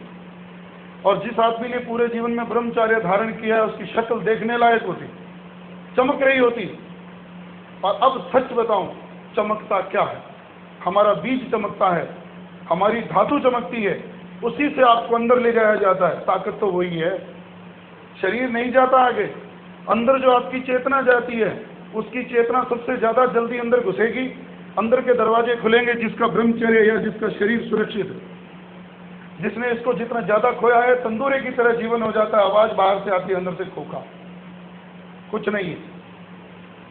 और जिस आदमी ने पूरे जीवन में ब्रह्मचर्य धारण किया है, उसकी शक्ल देखने लायक होती, चमक रही होती। और अब सच बताऊं, चमकता क्या है? हमारा बीज चमकता है, हमारी धातु चमकती है, उसी से आपको अंदर ले जाया जाता है। ताकत तो वही है, शरीर नहीं जाता आगे। अंदर जो आपकी चेतना जाती है, उसकी चेतना सबसे ज्यादा जल्दी अंदर घुसेगी, अंदर के दरवाजे खुलेंगे। जिसका ब्रह्मचर्य या जिसका शरीर सुरक्षित है, जिसने इसको जितना ज्यादा खोया है, तंदूरे की तरह जीवन हो जाता है। आवाज बाहर से आती है, अंदर से खोखा, कुछ नहीं है।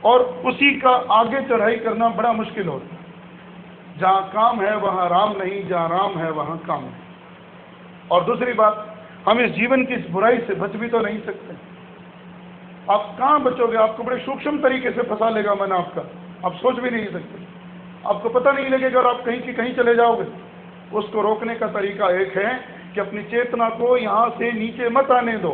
और उसी का आगे चढ़ाई करना बड़ा मुश्किल होता है। जहां काम है वहां राम नहीं, जहां राम है वहां काम नहीं। और दूसरी बात, हम इस जीवन की इस बुराई से बच भी तो नहीं सकते। आप कहां बचोगे? आपको बड़े सूक्ष्म तरीके से फंसा लेगा मन आपका, आप सोच भी नहीं सकते, आपको पता नहीं लगेगा और आप कहीं की कहीं चले जाओगे। उसको रोकने का तरीका एक है कि अपनी चेतना को यहां से नीचे मत आने दो।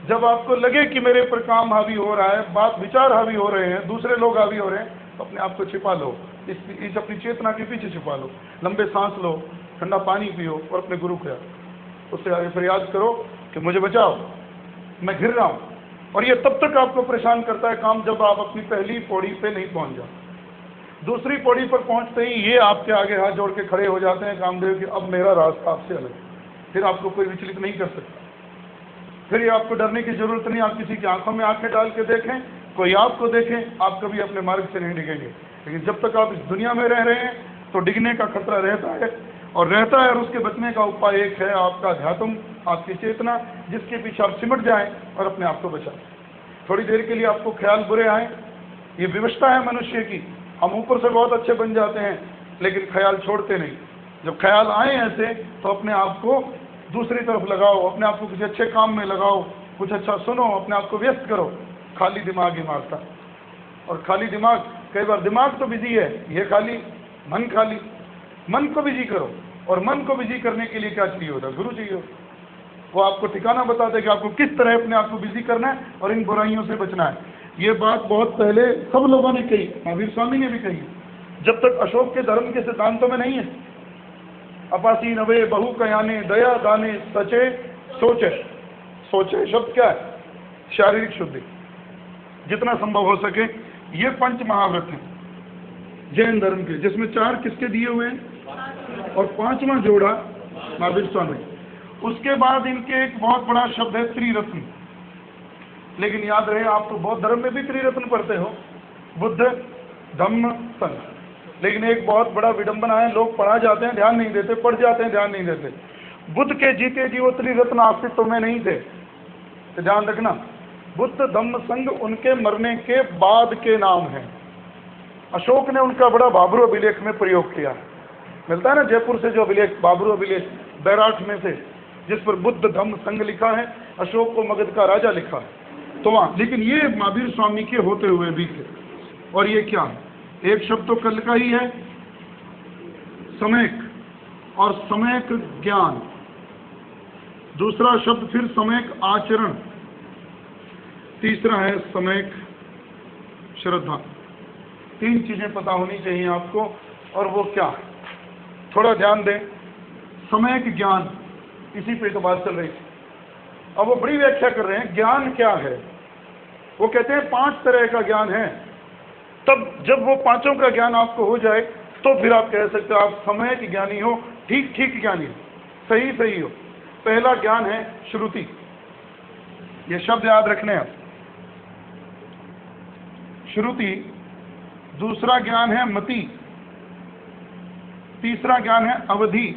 जब आपको लगे कि मेरे पर काम हावी हो रहा है, बात विचार हावी हो रहे हैं, दूसरे लोग हावी हो रहे हैं, तो अपने आप को छिपा लो, इस अपनी चेतना के पीछे छिपा लो। लंबे सांस लो, ठंडा पानी पियो और अपने गुरु को उससे आगे फरियाद करो कि मुझे बचाओ, मैं घिर रहा हूँ। और ये तब तक आपको परेशान करता है काम, जब आप अपनी पहली पौड़ी पे नहीं पहुंच जाओ। दूसरी पौड़ी पर पहुंचते ही ये आपके आगे हाथ जोड़ के खड़े हो जाते हैं कामदेव कि अब मेरा रास्ता आपसे अलग है। फिर आपको कोई विचलित नहीं कर सकता। फिर ये आपको डरने की जरूरत नहीं। आप किसी की आंखों में आंखें डाल के देखें, कोई आपको देखें, आप कभी अपने मार्ग से नहीं डिगेंगे। लेकिन जब तक आप इस दुनिया में रह रहे हैं तो डिगने का खतरा रहता है और रहता है। और उसके बचने का उपाय एक है, आपका अध्यात्म, आपकी चेतना, जिसके पीछे आप सिमट जाएं और अपने आप को बचाएं। थोड़ी देर के लिए आपको ख्याल बुरे आए, ये विवशता है मनुष्य की। हम ऊपर से बहुत अच्छे बन जाते हैं लेकिन ख्याल छोड़ते नहीं। जब ख्याल आए ऐसे तो अपने आप को दूसरी तरफ लगाओ, अपने आप को किसी अच्छे काम में लगाओ, कुछ अच्छा सुनो, अपने आप को व्यस्त करो। खाली दिमाग ही मारता। और खाली दिमाग, कई बार दिमाग तो बिजी है, ये खाली, मन खाली। मन को बिजी करो। और मन को बिजी करने के लिए क्या चाहिए होता है? गुरु चाहिए होता। वो आपको ठिकाना बताते हैं कि आपको किस तरह अपने आप को बिजी करना है और इन बुराइयों से बचना है। ये बात बहुत पहले सब लोगों ने कही, महावीर स्वामी ने भी कही, जब तक अशोक के धर्म के सिद्धांतों में नहीं है। अपासी नवे बहु कयाने दया दाने सचे सोचे। सोचे शब्द क्या है? शारीरिक शुद्धि, जितना संभव हो सके। ये 5 महाव्रत हैं जैन धर्म के, जिसमें 4 किसके दिए हुए हैं और 5वां जोड़ा महावीर स्वामी। उसके बाद इनके एक बहुत बड़ा शब्द है त्रिरत्न। लेकिन याद रहे, आप तो बौद्ध धर्म में भी त्रिरत्न पढ़ते हो, बुद्ध, धम्म, संघ। लेकिन एक बहुत बड़ा विडंबना है, लोग पढ़ा जाते हैं, ध्यान नहीं देते, पढ़ जाते हैं, ध्यान नहीं देते। बुद्ध के जीते जी वो त्रिरत्न अस्तित्व में नहीं थे, तो ध्यान रखना। बुद्ध, धम्म, संघ उनके मरने के बाद के नाम हैं। अशोक ने उनका बड़ा बाबरू अभिलेख में प्रयोग किया। मिलता है ना जयपुर से जो अभिलेख, बाबरू अभिलेख बैराठ में से, जिस पर बुद्ध, धम्म, संघ लिखा है। अशोक को मगध का राजा लिखा है तो वहाँ, लेकिन ये महावीर स्वामी के होते हुए भी थे। और ये क्या है? एक शब्द तो कल का ही है, सम्यक, और सम्यक ज्ञान। दूसरा शब्द फिर सम्यक आचरण। तीसरा है सम्यक श्रद्धा। 3 चीजें पता होनी चाहिए आपको। और वो क्या है? थोड़ा ध्यान दें। सम्यक ज्ञान, इसी पे तो बात चल रही थी। अब वो बड़ी व्याख्या कर रहे हैं, ज्ञान क्या है। वो कहते हैं 5 तरह का ज्ञान है। तब जब वो 5ओं का ज्ञान आपको हो जाए तो फिर आप कह सकते हो आप सम्यक ज्ञानी हो, ठीक ठीक ज्ञानी हो, सही सही हो। पहला ज्ञान है श्रुति। ये शब्द याद रखने हैं, श्रुति। दूसरा ज्ञान है मति। तीसरा ज्ञान है अवधि।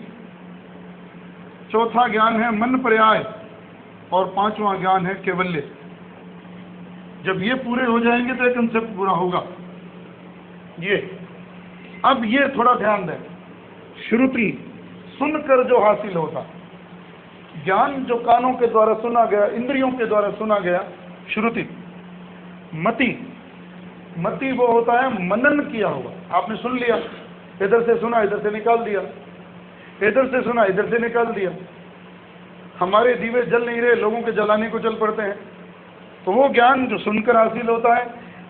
चौथा ज्ञान है मन पर्याय। और 5वां ज्ञान है कैवल्य। जब ये पूरे हो जाएंगे तो एक कंसेप्ट पूरा होगा। ये अब ये थोड़ा ध्यान दें। श्रुति, सुनकर जो हासिल होता ज्ञान, जो कानों के द्वारा सुना गया, इंद्रियों के द्वारा सुना गया, श्रुति। मति, मति वो होता है मनन किया हुआ। आपने सुन लिया, इधर से सुना, इधर से निकाल दिया, इधर से सुना, इधर से निकाल दिया। हमारे दीवे जल नहीं रहे, लोगों के जलाने को चल पड़ते हैं। तो वो ज्ञान जो सुनकर हासिल होता है,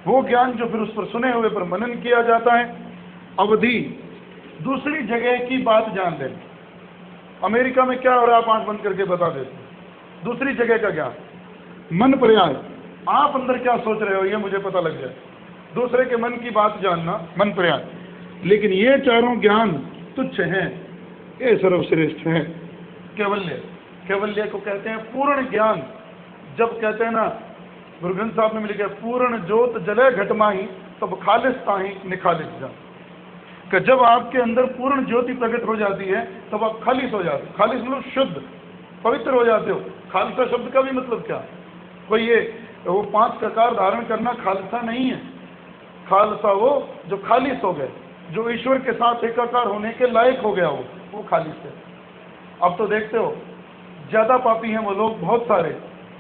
वो ज्ञान जो फिर उस पर सुने हुए पर मनन किया जाता है। अवधि, दूसरी जगह की बात जान लें। अमेरिका में क्या हो रहा है आप आंख बंद करके बता देते। दूसरी जगह का ज्ञान। मन पर्याय, आप अंदर क्या सोच रहे हो ये मुझे पता लग जाए। दूसरे के मन की बात जानना, मन पर्याय। लेकिन ये 4 ज्ञान तुच्छ हैं, ये सर्वश्रेष्ठ है। कैवल्य, कैवल्य को कहते हैं पूर्ण ज्ञान। जब कहते हैं ना गुरु ग्रंथ साहब ने भी लिखा, पूर्ण जोत जले घट माही, तब खालिस ताही निखालिस जा। कि जब आपके अंदर पूर्ण ज्योति प्रकट हो जाती है तब आप खालिस हो जाते हो। खालिस मतलब शुद्ध, पवित्र हो जाते हो। खालसा शब्द का भी मतलब क्या? कोई ये वो 5 ककार धारण करना खालसा नहीं है। खालसा वो जो खालिस हो गए, जो ईश्वर के साथ एकाकार होने के लायक हो गया, वो खालिस है। अब तो देखते हो ज्यादा पापी हैं वो लोग बहुत सारे,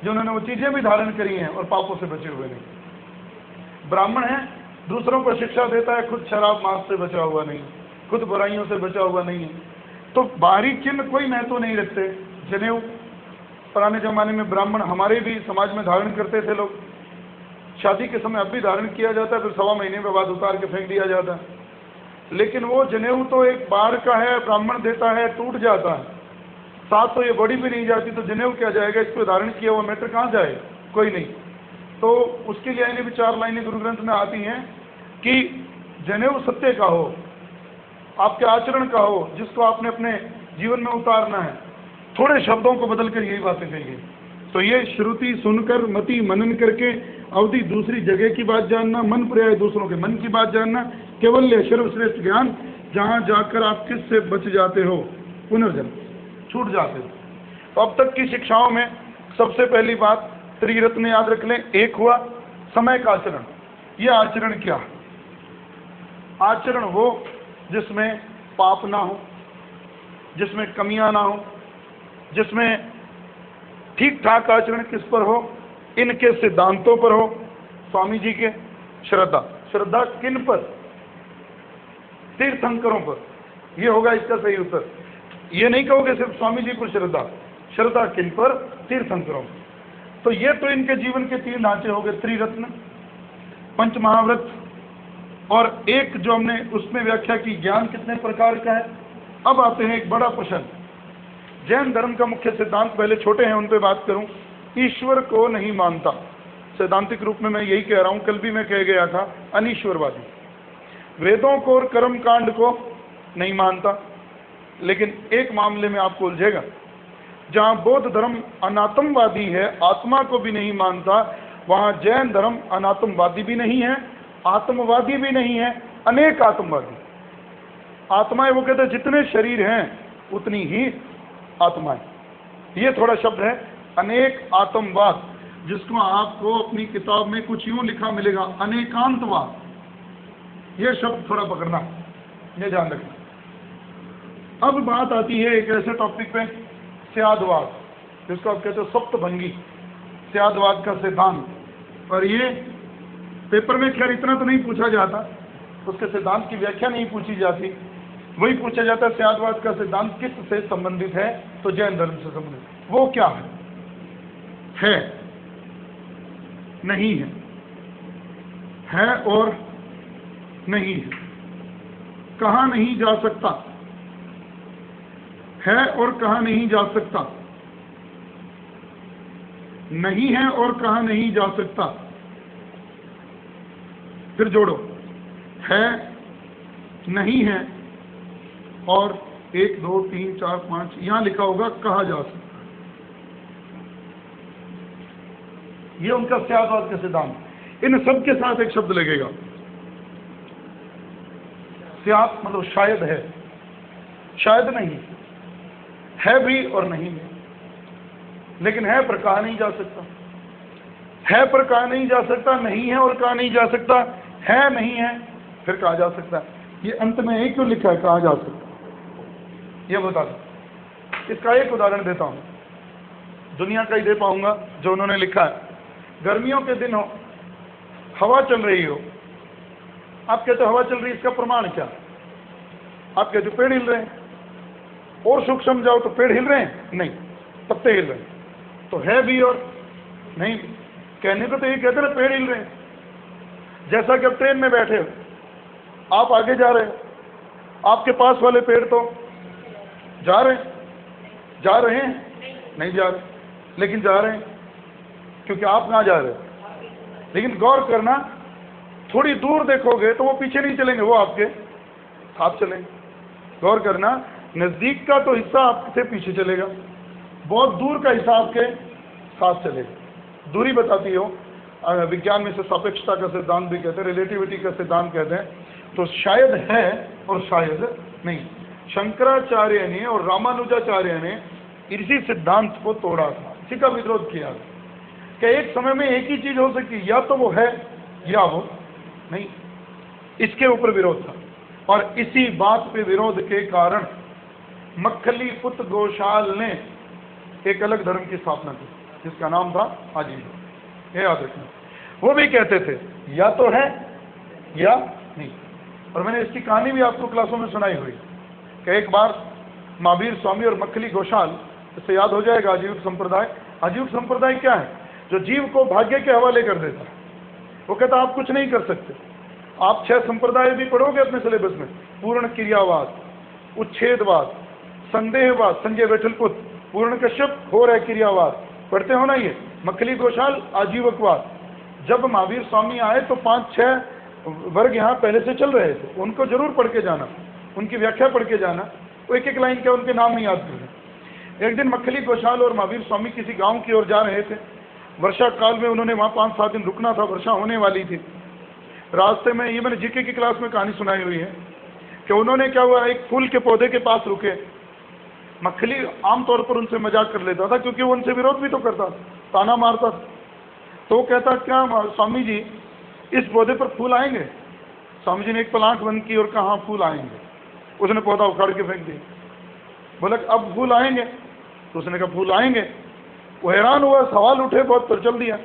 जिन्होंने वो चीजें भी धारण करी हैं और पापों से बचे हुए नहीं। ब्राह्मण है, दूसरों को शिक्षा देता है, खुद शराब मांस से बचा हुआ नहीं, खुद बुराइयों से बचा हुआ नहीं है। तो बाहरी चिन्ह कोई महत्व नहीं रखते। जनेऊ पुराने जमाने में ब्राह्मण हमारे भी समाज में धारण करते थे लोग। शादी के समय अब भी धारण किया जाता है, फिर 1.25 महीने के बाद उतार के फेंक दिया जाता है। लेकिन वो जनेऊ तो एक बार का है, ब्राह्मण देता है, टूट जाता है, साथ तो ये बड़ी भी नहीं जाती, तो जनेऊ क्या जाएगा? इसको धारण किया हुआ मैटर कहाँ जाए? कोई नहीं। तो उसके लिए यानी भी 4 लाइनें गुरु ग्रंथ में आती हैं कि जनेऊ सत्य का हो, आपके आचरण का हो, जिसको आपने अपने जीवन में उतारना है। थोड़े शब्दों को बदल कर यही बातें कही गई। तो ये श्रुति सुनकर मति मनन करके अवधि दूसरी जगह की बात जानना, मन पर्याय दूसरों के मन की बात जानना, केवल सर्वश्रेष्ठ ज्ञान, जहाँ जाकर आप किससे बच जाते हो? पुनर्जन्म, छूट जाते हो। तो अब तक की शिक्षाओं में सबसे पहली बात त्रिरत्न याद रख लें। एक हुआ समय का आचरण। ये आचरण क्या? आचरण वो जिसमें पाप ना हो, जिसमें कमियां ना हो, जिसमें ठीक ठाक आचरण किस पर हो? इनके सिद्धांतों पर हो। स्वामी जी के श्रद्धा। श्रद्धा किन पर? तीर्थंकरों पर। ये होगा इसका सही उत्तर। ये नहीं कहोगे सिर्फ स्वामी जी पर श्रद्धा। श्रद्धा किन पर? तीर्थंकरों पर। तो ये तो इनके जीवन के 3 ढांचे हो गए, त्रिरत्न, पंच महाव्रत, और एक जो हमने उसमें व्याख्या की ज्ञान कितने प्रकार का है। अब आते हैं एक बड़ा प्रश्न। जैन धर्म का मुख्य सिद्धांत, पहले छोटे हैं उन पे बात करूं। ईश्वर को नहीं मानता। सैद्धांतिक रूप में मैं यही कह रहा हूं, कल भी मैं कह गया था, अनीश्वरवादी। वेदों को और कर्म कांड को नहीं मानता। लेकिन एक मामले में आपको उलझेगा, जहां बौद्ध धर्म अनात्मवादी है, आत्मा को भी नहीं मानता, वहां जैन धर्म अनात्मवादी भी नहीं है, आत्मवादी भी नहीं है, अनेक आत्मवादी। आत्माएं वो कहते हैं जितने शरीर हैं उतनी ही आत्माएं। ये थोड़ा शब्द है अनेक आत्मवाद, जिसको आपको अपनी किताब में कुछ यूं लिखा मिलेगा, अनेकांतवाद। ये शब्द थोड़ा पकड़ना, ये ध्यान रखना। अब बात आती है एक ऐसे टॉपिक पे, स्यादवाद, जिसको आप कहते हो सप्तभंगी स्यादवाद का सिद्धांत। और ये पेपर में खैर इतना तो नहीं पूछा जाता, उसके सिद्धांत की व्याख्या नहीं पूछी जाती, वही पूछा जाता है स्यादवाद का सिद्धांत किस से संबंधित है? तो जैन धर्म से संबंधित। वो क्या है नहीं है और नहीं है, कहाँ नहीं जा सकता है और कहाँ नहीं जा सकता, नहीं है और कहाँ नहीं जा सकता। फिर जोड़ो, है, नहीं है, और 1 2 3 4 5 यहां लिखा होगा कहा जा सकता। ये उनका स्यादवाद का सिद्धांत। इन सब के साथ एक शब्द लगेगा, स्याद मतलब शायद है, शायद नहीं है भी और नहीं है। लेकिन है पर कहा नहीं जा सकता, है पर कहा नहीं जा सकता, नहीं है और कहा नहीं जा सकता, है नहीं है फिर कहा जा सकता है। ये अंत में एक क्यों लिखा है कहा जा सकता, ये बता दो। इसका एक उदाहरण देता हूं, दुनिया का ही दे पाऊंगा जो उन्होंने लिखा है। गर्मियों के दिन हो, हवा चल रही हो, आप कहते हो हवा चल रही है, इसका प्रमाण क्या? आप कहते हो पेड़ हिल रहे हैं, और सूक्ष्म जाओ तो पेड़ हिल रहे हैं, नहीं, पत्ते हिल रहे हैं। तो है भी और नहीं। कहने को तो ये कहते ना पेड़ हिल रहे हैं। जैसा कि आप ट्रेन में बैठे हो, आप आगे जा रहे हो, आपके पास वाले पेड़ तो जा रहे हैं नहीं जा रहे, लेकिन जा रहे हैं क्योंकि आप कहाँ जा रहे हो। लेकिन गौर करना, थोड़ी दूर देखोगे तो वो पीछे नहीं चलेंगे, वो आपके साथ चलेंगे। गौर करना, नजदीक का तो हिस्सा आपसे पीछे चलेगा, बहुत दूर का हिस्सा आपके साथ चलेगा। दूरी बताती हो। विज्ञान में इसे सापेक्षता का सिद्धांत भी कहते हैं, रिलेटिविटी का सिद्धांत कहते हैं। तो शायद है और शायद नहीं। शंकराचार्य ने और रामानुजाचार्य ने इसी सिद्धांत को तोड़ा था, इसी का विरोध किया कि एक समय में एक ही चीज हो सकती है, या तो वो है या वो नहीं। इसके ऊपर विरोध था, और इसी बात पे विरोध के कारण मक्खली पुत्र गोशाल ने एक अलग धर्म की स्थापना की, जिसका नाम था आजीव। ये याद रखना। वो भी कहते थे या तो है या नहीं। और मैंने इसकी कहानी भी आपको क्लासों में सुनाई हुई कि एक बार महावीर स्वामी और मक्खली गोशाल, इससे याद हो जाएगा आजीविक संप्रदाय। आजीविक संप्रदाय क्या है? जो जीव को भाग्य के हवाले कर देता है। वो कहता आप कुछ नहीं कर सकते। आप 6 संप्रदाय भी पढ़ोगे अपने सिलेबस में, पूर्ण क्रियावाद, उच्छेदवाद, संदेहवाद, संजय बैठलपुत्र, पूर्ण कश्यप, घोर है क्रियावाद, पढ़ते हो ना ये। मक्खली गोशाल आजीवकवाद। जब महावीर स्वामी आए तो 5-6 वर्ग यहाँ पहले से चल रहे थे, उनको जरूर पढ़ के जाना, उनकी व्याख्या पढ़ के जाना। वो एक एक लाइन क्या उनके नाम नहीं याद कर रहे। एक दिन मक्खली गोशाल और महावीर स्वामी किसी गांव की ओर जा रहे थे। वर्षा काल में उन्होंने वहाँ 5-7 दिन रुकना था, वर्षा होने वाली थी। रास्ते में, ये मैंने जीके की क्लास में कहानी सुनाई हुई है कि उन्होंने क्या हुआ, एक फूल के पौधे के पास रुके। मक्खली आमतौर पर उनसे मजाक कर लेता था, क्योंकि वो उनसे विरोध भी तो करता था, ताना मारता था। तो वो कहता, क्या स्वामी जी इस पौधे पर फूल आएंगे? स्वामी जी ने एक पलांट बंद की और कहा हाँ फूल आएंगे। उसने पौधा उखाड़ के फेंक दिया। बोला अब फूल आएंगे? तो उसने कहा फूल आएंगे। वो हैरान हुआ, सवाल उठे बहुत, पर चल दिया।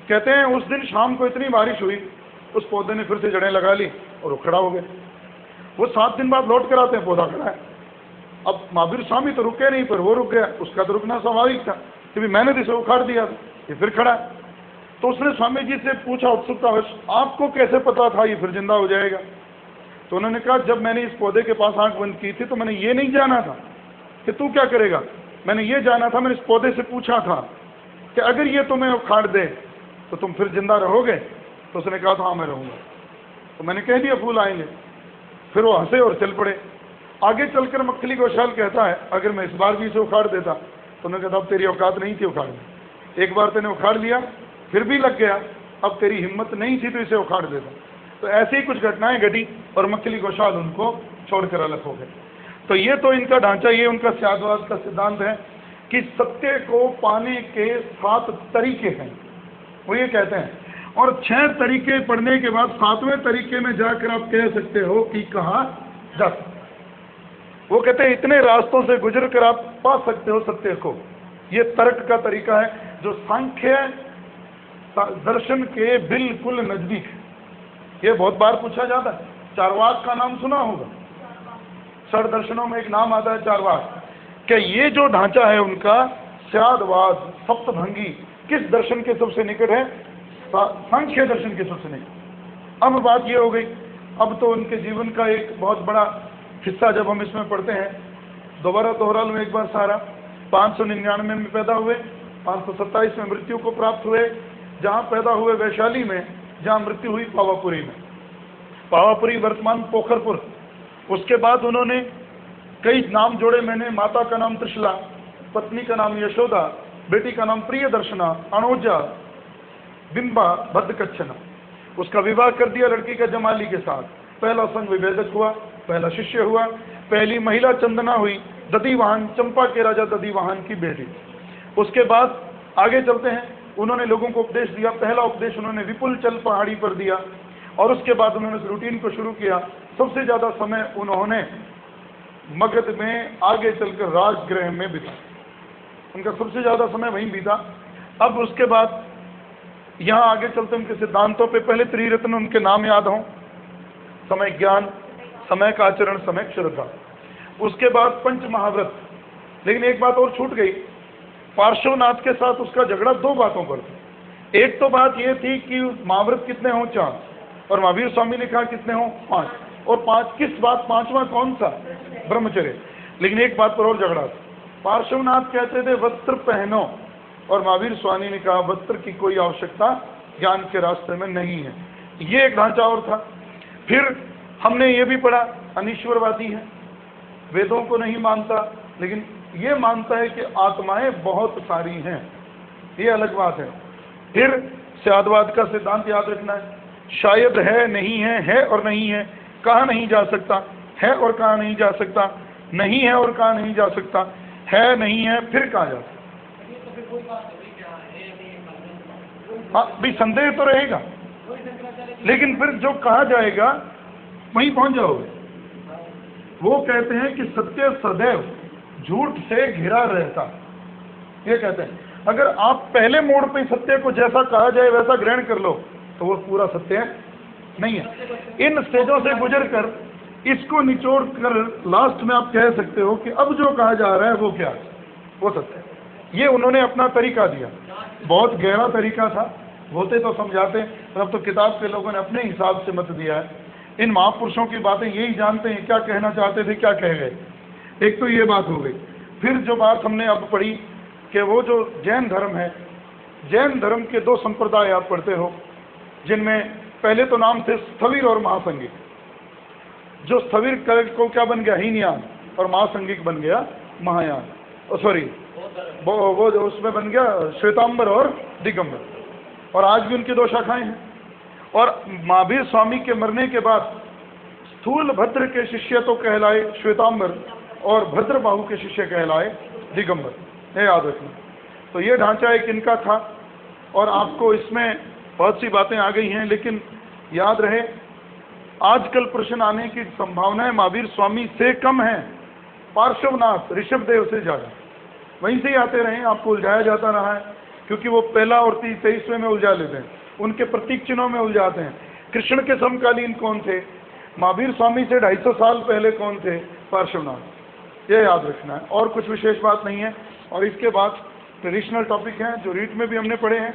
कहते हैं उस दिन शाम को इतनी बारिश हुई, उस पौधे ने फिर से जड़ें लगा ली और वो खड़ा हो गया। वो 7 दिन बाद लौट कर आते हैं, पौधा खड़ा है। अब महावीर स्वामी तो रुके नहीं, पर वो रुक गया। उसका तो रुकना स्वाभाविक था, क्योंकि मैंने तो इसे उखाड़ दिया, ये फिर खड़ा है। तो उसने स्वामी जी से पूछा उत्सुकतावश, आपको कैसे पता था ये फिर जिंदा हो जाएगा? तो उन्होंने कहा जब मैंने इस पौधे के पास आंख बंद की थी तो मैंने ये नहीं जाना था कि तू क्या करेगा, मैंने ये जाना था, मैंने इस पौधे से पूछा था कि अगर ये तुम्हें उखाड़ दे तो तुम फिर जिंदा रहोगे? तो उसने कहा था हाँ मैं रहूंगा। तो मैंने कह दिया फूल आएंगे। फिर वो हंसे और चल पड़े। आगे चलकर मक्खली गोशाल कहता है अगर मैं इस बार भी इसे उखाड़ देता, तो उन्होंने कहा अब तेरी औकात नहीं थी उखाड़ने, एक बार तेने उखाड़ लिया फिर भी लग गया, अब तेरी हिम्मत नहीं थी तो इसे उखाड़ देता। तो ऐसी ही कुछ घटनाएं घटी और मक्खली गोशाल उनको छोड़कर अलग हो गए। तो ये तो इनका ढांचा, ये उनका स्यादवाद का सिद्धांत है कि सत्य को पाने के 7 तरीके हैं, वो ये कहते हैं। और 6 तरीके पढ़ने के बाद 7वें तरीके में जाकर आप कह सकते हो कि कहा जा सकता। वो कहते हैं इतने रास्तों से गुजर कर आप पा सकते हो सत्य को। ये तर्क का तरीका है जो सांख्य दर्शन के बिल्कुल नजदीक है। ये बहुत बार पूछा जाता है। चारवाक का नाम सुना होगा, षड दर्शनों में एक नाम आता है चारवाक। क्या ये जो ढांचा है उनका स्यादवाद, सप्तभंगी, किस दर्शन के सबसे निकट है? सांख्य दर्शन के सबसे निकट। अब बात ये हो गई, अब तो उनके जीवन का एक बहुत बड़ा हिस्सा जब हम इसमें पढ़ते हैं, दोबारा दोहरा लूँ एक बार सारा। 599 में पैदा हुए, 527 में मृत्यु को प्राप्त हुए। जहाँ पैदा हुए वैशाली में, जहाँ मृत्यु हुई पावापुरी में। पावापुरी वर्तमान पोखरपुर। उसके बाद उन्होंने कई नाम जोड़े मैंने, माता का नाम त्रिशला, पत्नी का नाम यशोदा, बेटी का नाम प्रियदर्शना, अणोजा, बिंबा, भद्रकच्छना। उसका विवाह कर दिया लड़की का जमाली के साथ। पहला संघ विभेदक हुआ, पहला शिष्य हुआ। पहली महिला चंदना हुई, दधिवाहन, चंपा के राजा दधिवाहन की बेटी। उसके बाद आगे चलते हैं, उन्होंने लोगों को उपदेश दिया। पहला उपदेश उन्होंने विपुलचल पहाड़ी पर दिया, और उसके बाद उन्होंने उस रूटीन को शुरू किया। सबसे ज़्यादा समय उन्होंने मगध में आगे चलकर राजगृह में बिता, उनका सबसे ज़्यादा समय वहीं बीता। अब उसके बाद यहाँ आगे चलते उनके सिद्धांतों पे। पहले त्रिरत्न उनके नाम याद हों, समय ज्ञान, समय का आचरण, समय श्रद्धा। उसके बाद पंच महाव्रत। लेकिन एक बात और छूट गई, पार्श्वनाथ के साथ उसका झगड़ा 2 बातों पर था। एक तो बात ये थी कि महाव्रत कितने हों, 4, और महावीर स्वामी ने कहा कितने हों, 5, और 5 किस बात, 5वां कौन सा? ब्रह्मचर्य। लेकिन एक बात पर और झगड़ा था। पार्श्वनाथ कहते थे वस्त्र पहनो, और महावीर स्वामी ने कहा वस्त्र की कोई आवश्यकता ज्ञान के रास्ते में नहीं है। ये एक ढांचा और था। फिर हमने ये भी पढ़ा अनीश्वरवादी है, वेदों को नहीं मानता, लेकिन ये मानता है कि आत्माएं बहुत सारी हैं, ये अलग बात है। फिर स्यादवाद का सिद्धांत याद रखना है। शायद है, नहीं है और नहीं है, कहा नहीं जा सकता, है और कहा नहीं जा सकता, नहीं है और कहा नहीं जा सकता, है नहीं है फिर कहा जा सकता। हाँ भाई, संदेह तो रहेगा, लेकिन फिर जो कहा जाएगा वहीं पहुंच जाओगे। वो कहते हैं कि सत्य सदैव झूठ से घिरा रहता, ये कहते हैं। अगर आप पहले मोड़ पे सत्य को जैसा कहा जाए वैसा ग्रहण कर लो तो वो पूरा सत्य नहीं है। इन स्टेजों से गुजर कर इसको निचोड़ कर लास्ट में आप कह सकते हो कि अब जो कहा जा रहा है वो क्या है, वो सत्य है। ये उन्होंने अपना तरीका दिया, बहुत गहरा तरीका था, होते तो समझाते, पर अब तो किताब के लोगों ने अपने हिसाब से मत दिया है। इन महापुरुषों की बातें यही जानते हैं क्या कहना चाहते थे, क्या कह गए। एक तो ये बात हो गई। फिर जो बात हमने अब पढ़ी कि वो जो जैन धर्म है, जैन धर्म के दो संप्रदाय आप पढ़ते हो, जिनमें पहले तो नाम थे स्थविर और महासंगिक। जो स्थविर को क्या बन गया, हीनयान, और महासंगिक बन गया महायान, सॉरी वो जो उसमें बन गया श्वेतांबर और दिगंबर, और आज भी उनकी दो शाखाएं हैं। और महावीर स्वामी के मरने के बाद स्थूल भद्र के शिष्य तो कहलाए श्वेतांबर और भद्रबाहु के शिष्य कहलाए दिगंबर, ये याद रखना। तो ये ढांचा एक इनका था, और आपको इसमें बहुत सी बातें आ गई हैं, लेकिन याद रहे आजकल प्रश्न आने की संभावनाएं महावीर स्वामी से कम है, पार्श्वनाथ ऋषभदेव से ज़्यादा। वहीं से ही आते रहे, आपको उलझाया जाता रहा है, क्योंकि वो पहला और 23वें में उलझा लेते हैं, उनके प्रतीक चिन्हों में उलझाते हैं। कृष्ण के समकालीन कौन थे, महावीर स्वामी से 250 साल पहले कौन थे, पार्श्वनाथ। ये याद रखना है, और कुछ विशेष बात नहीं है। और इसके बाद ट्रेडिशनल टॉपिक हैं जो रीट में भी हमने पढ़े हैं,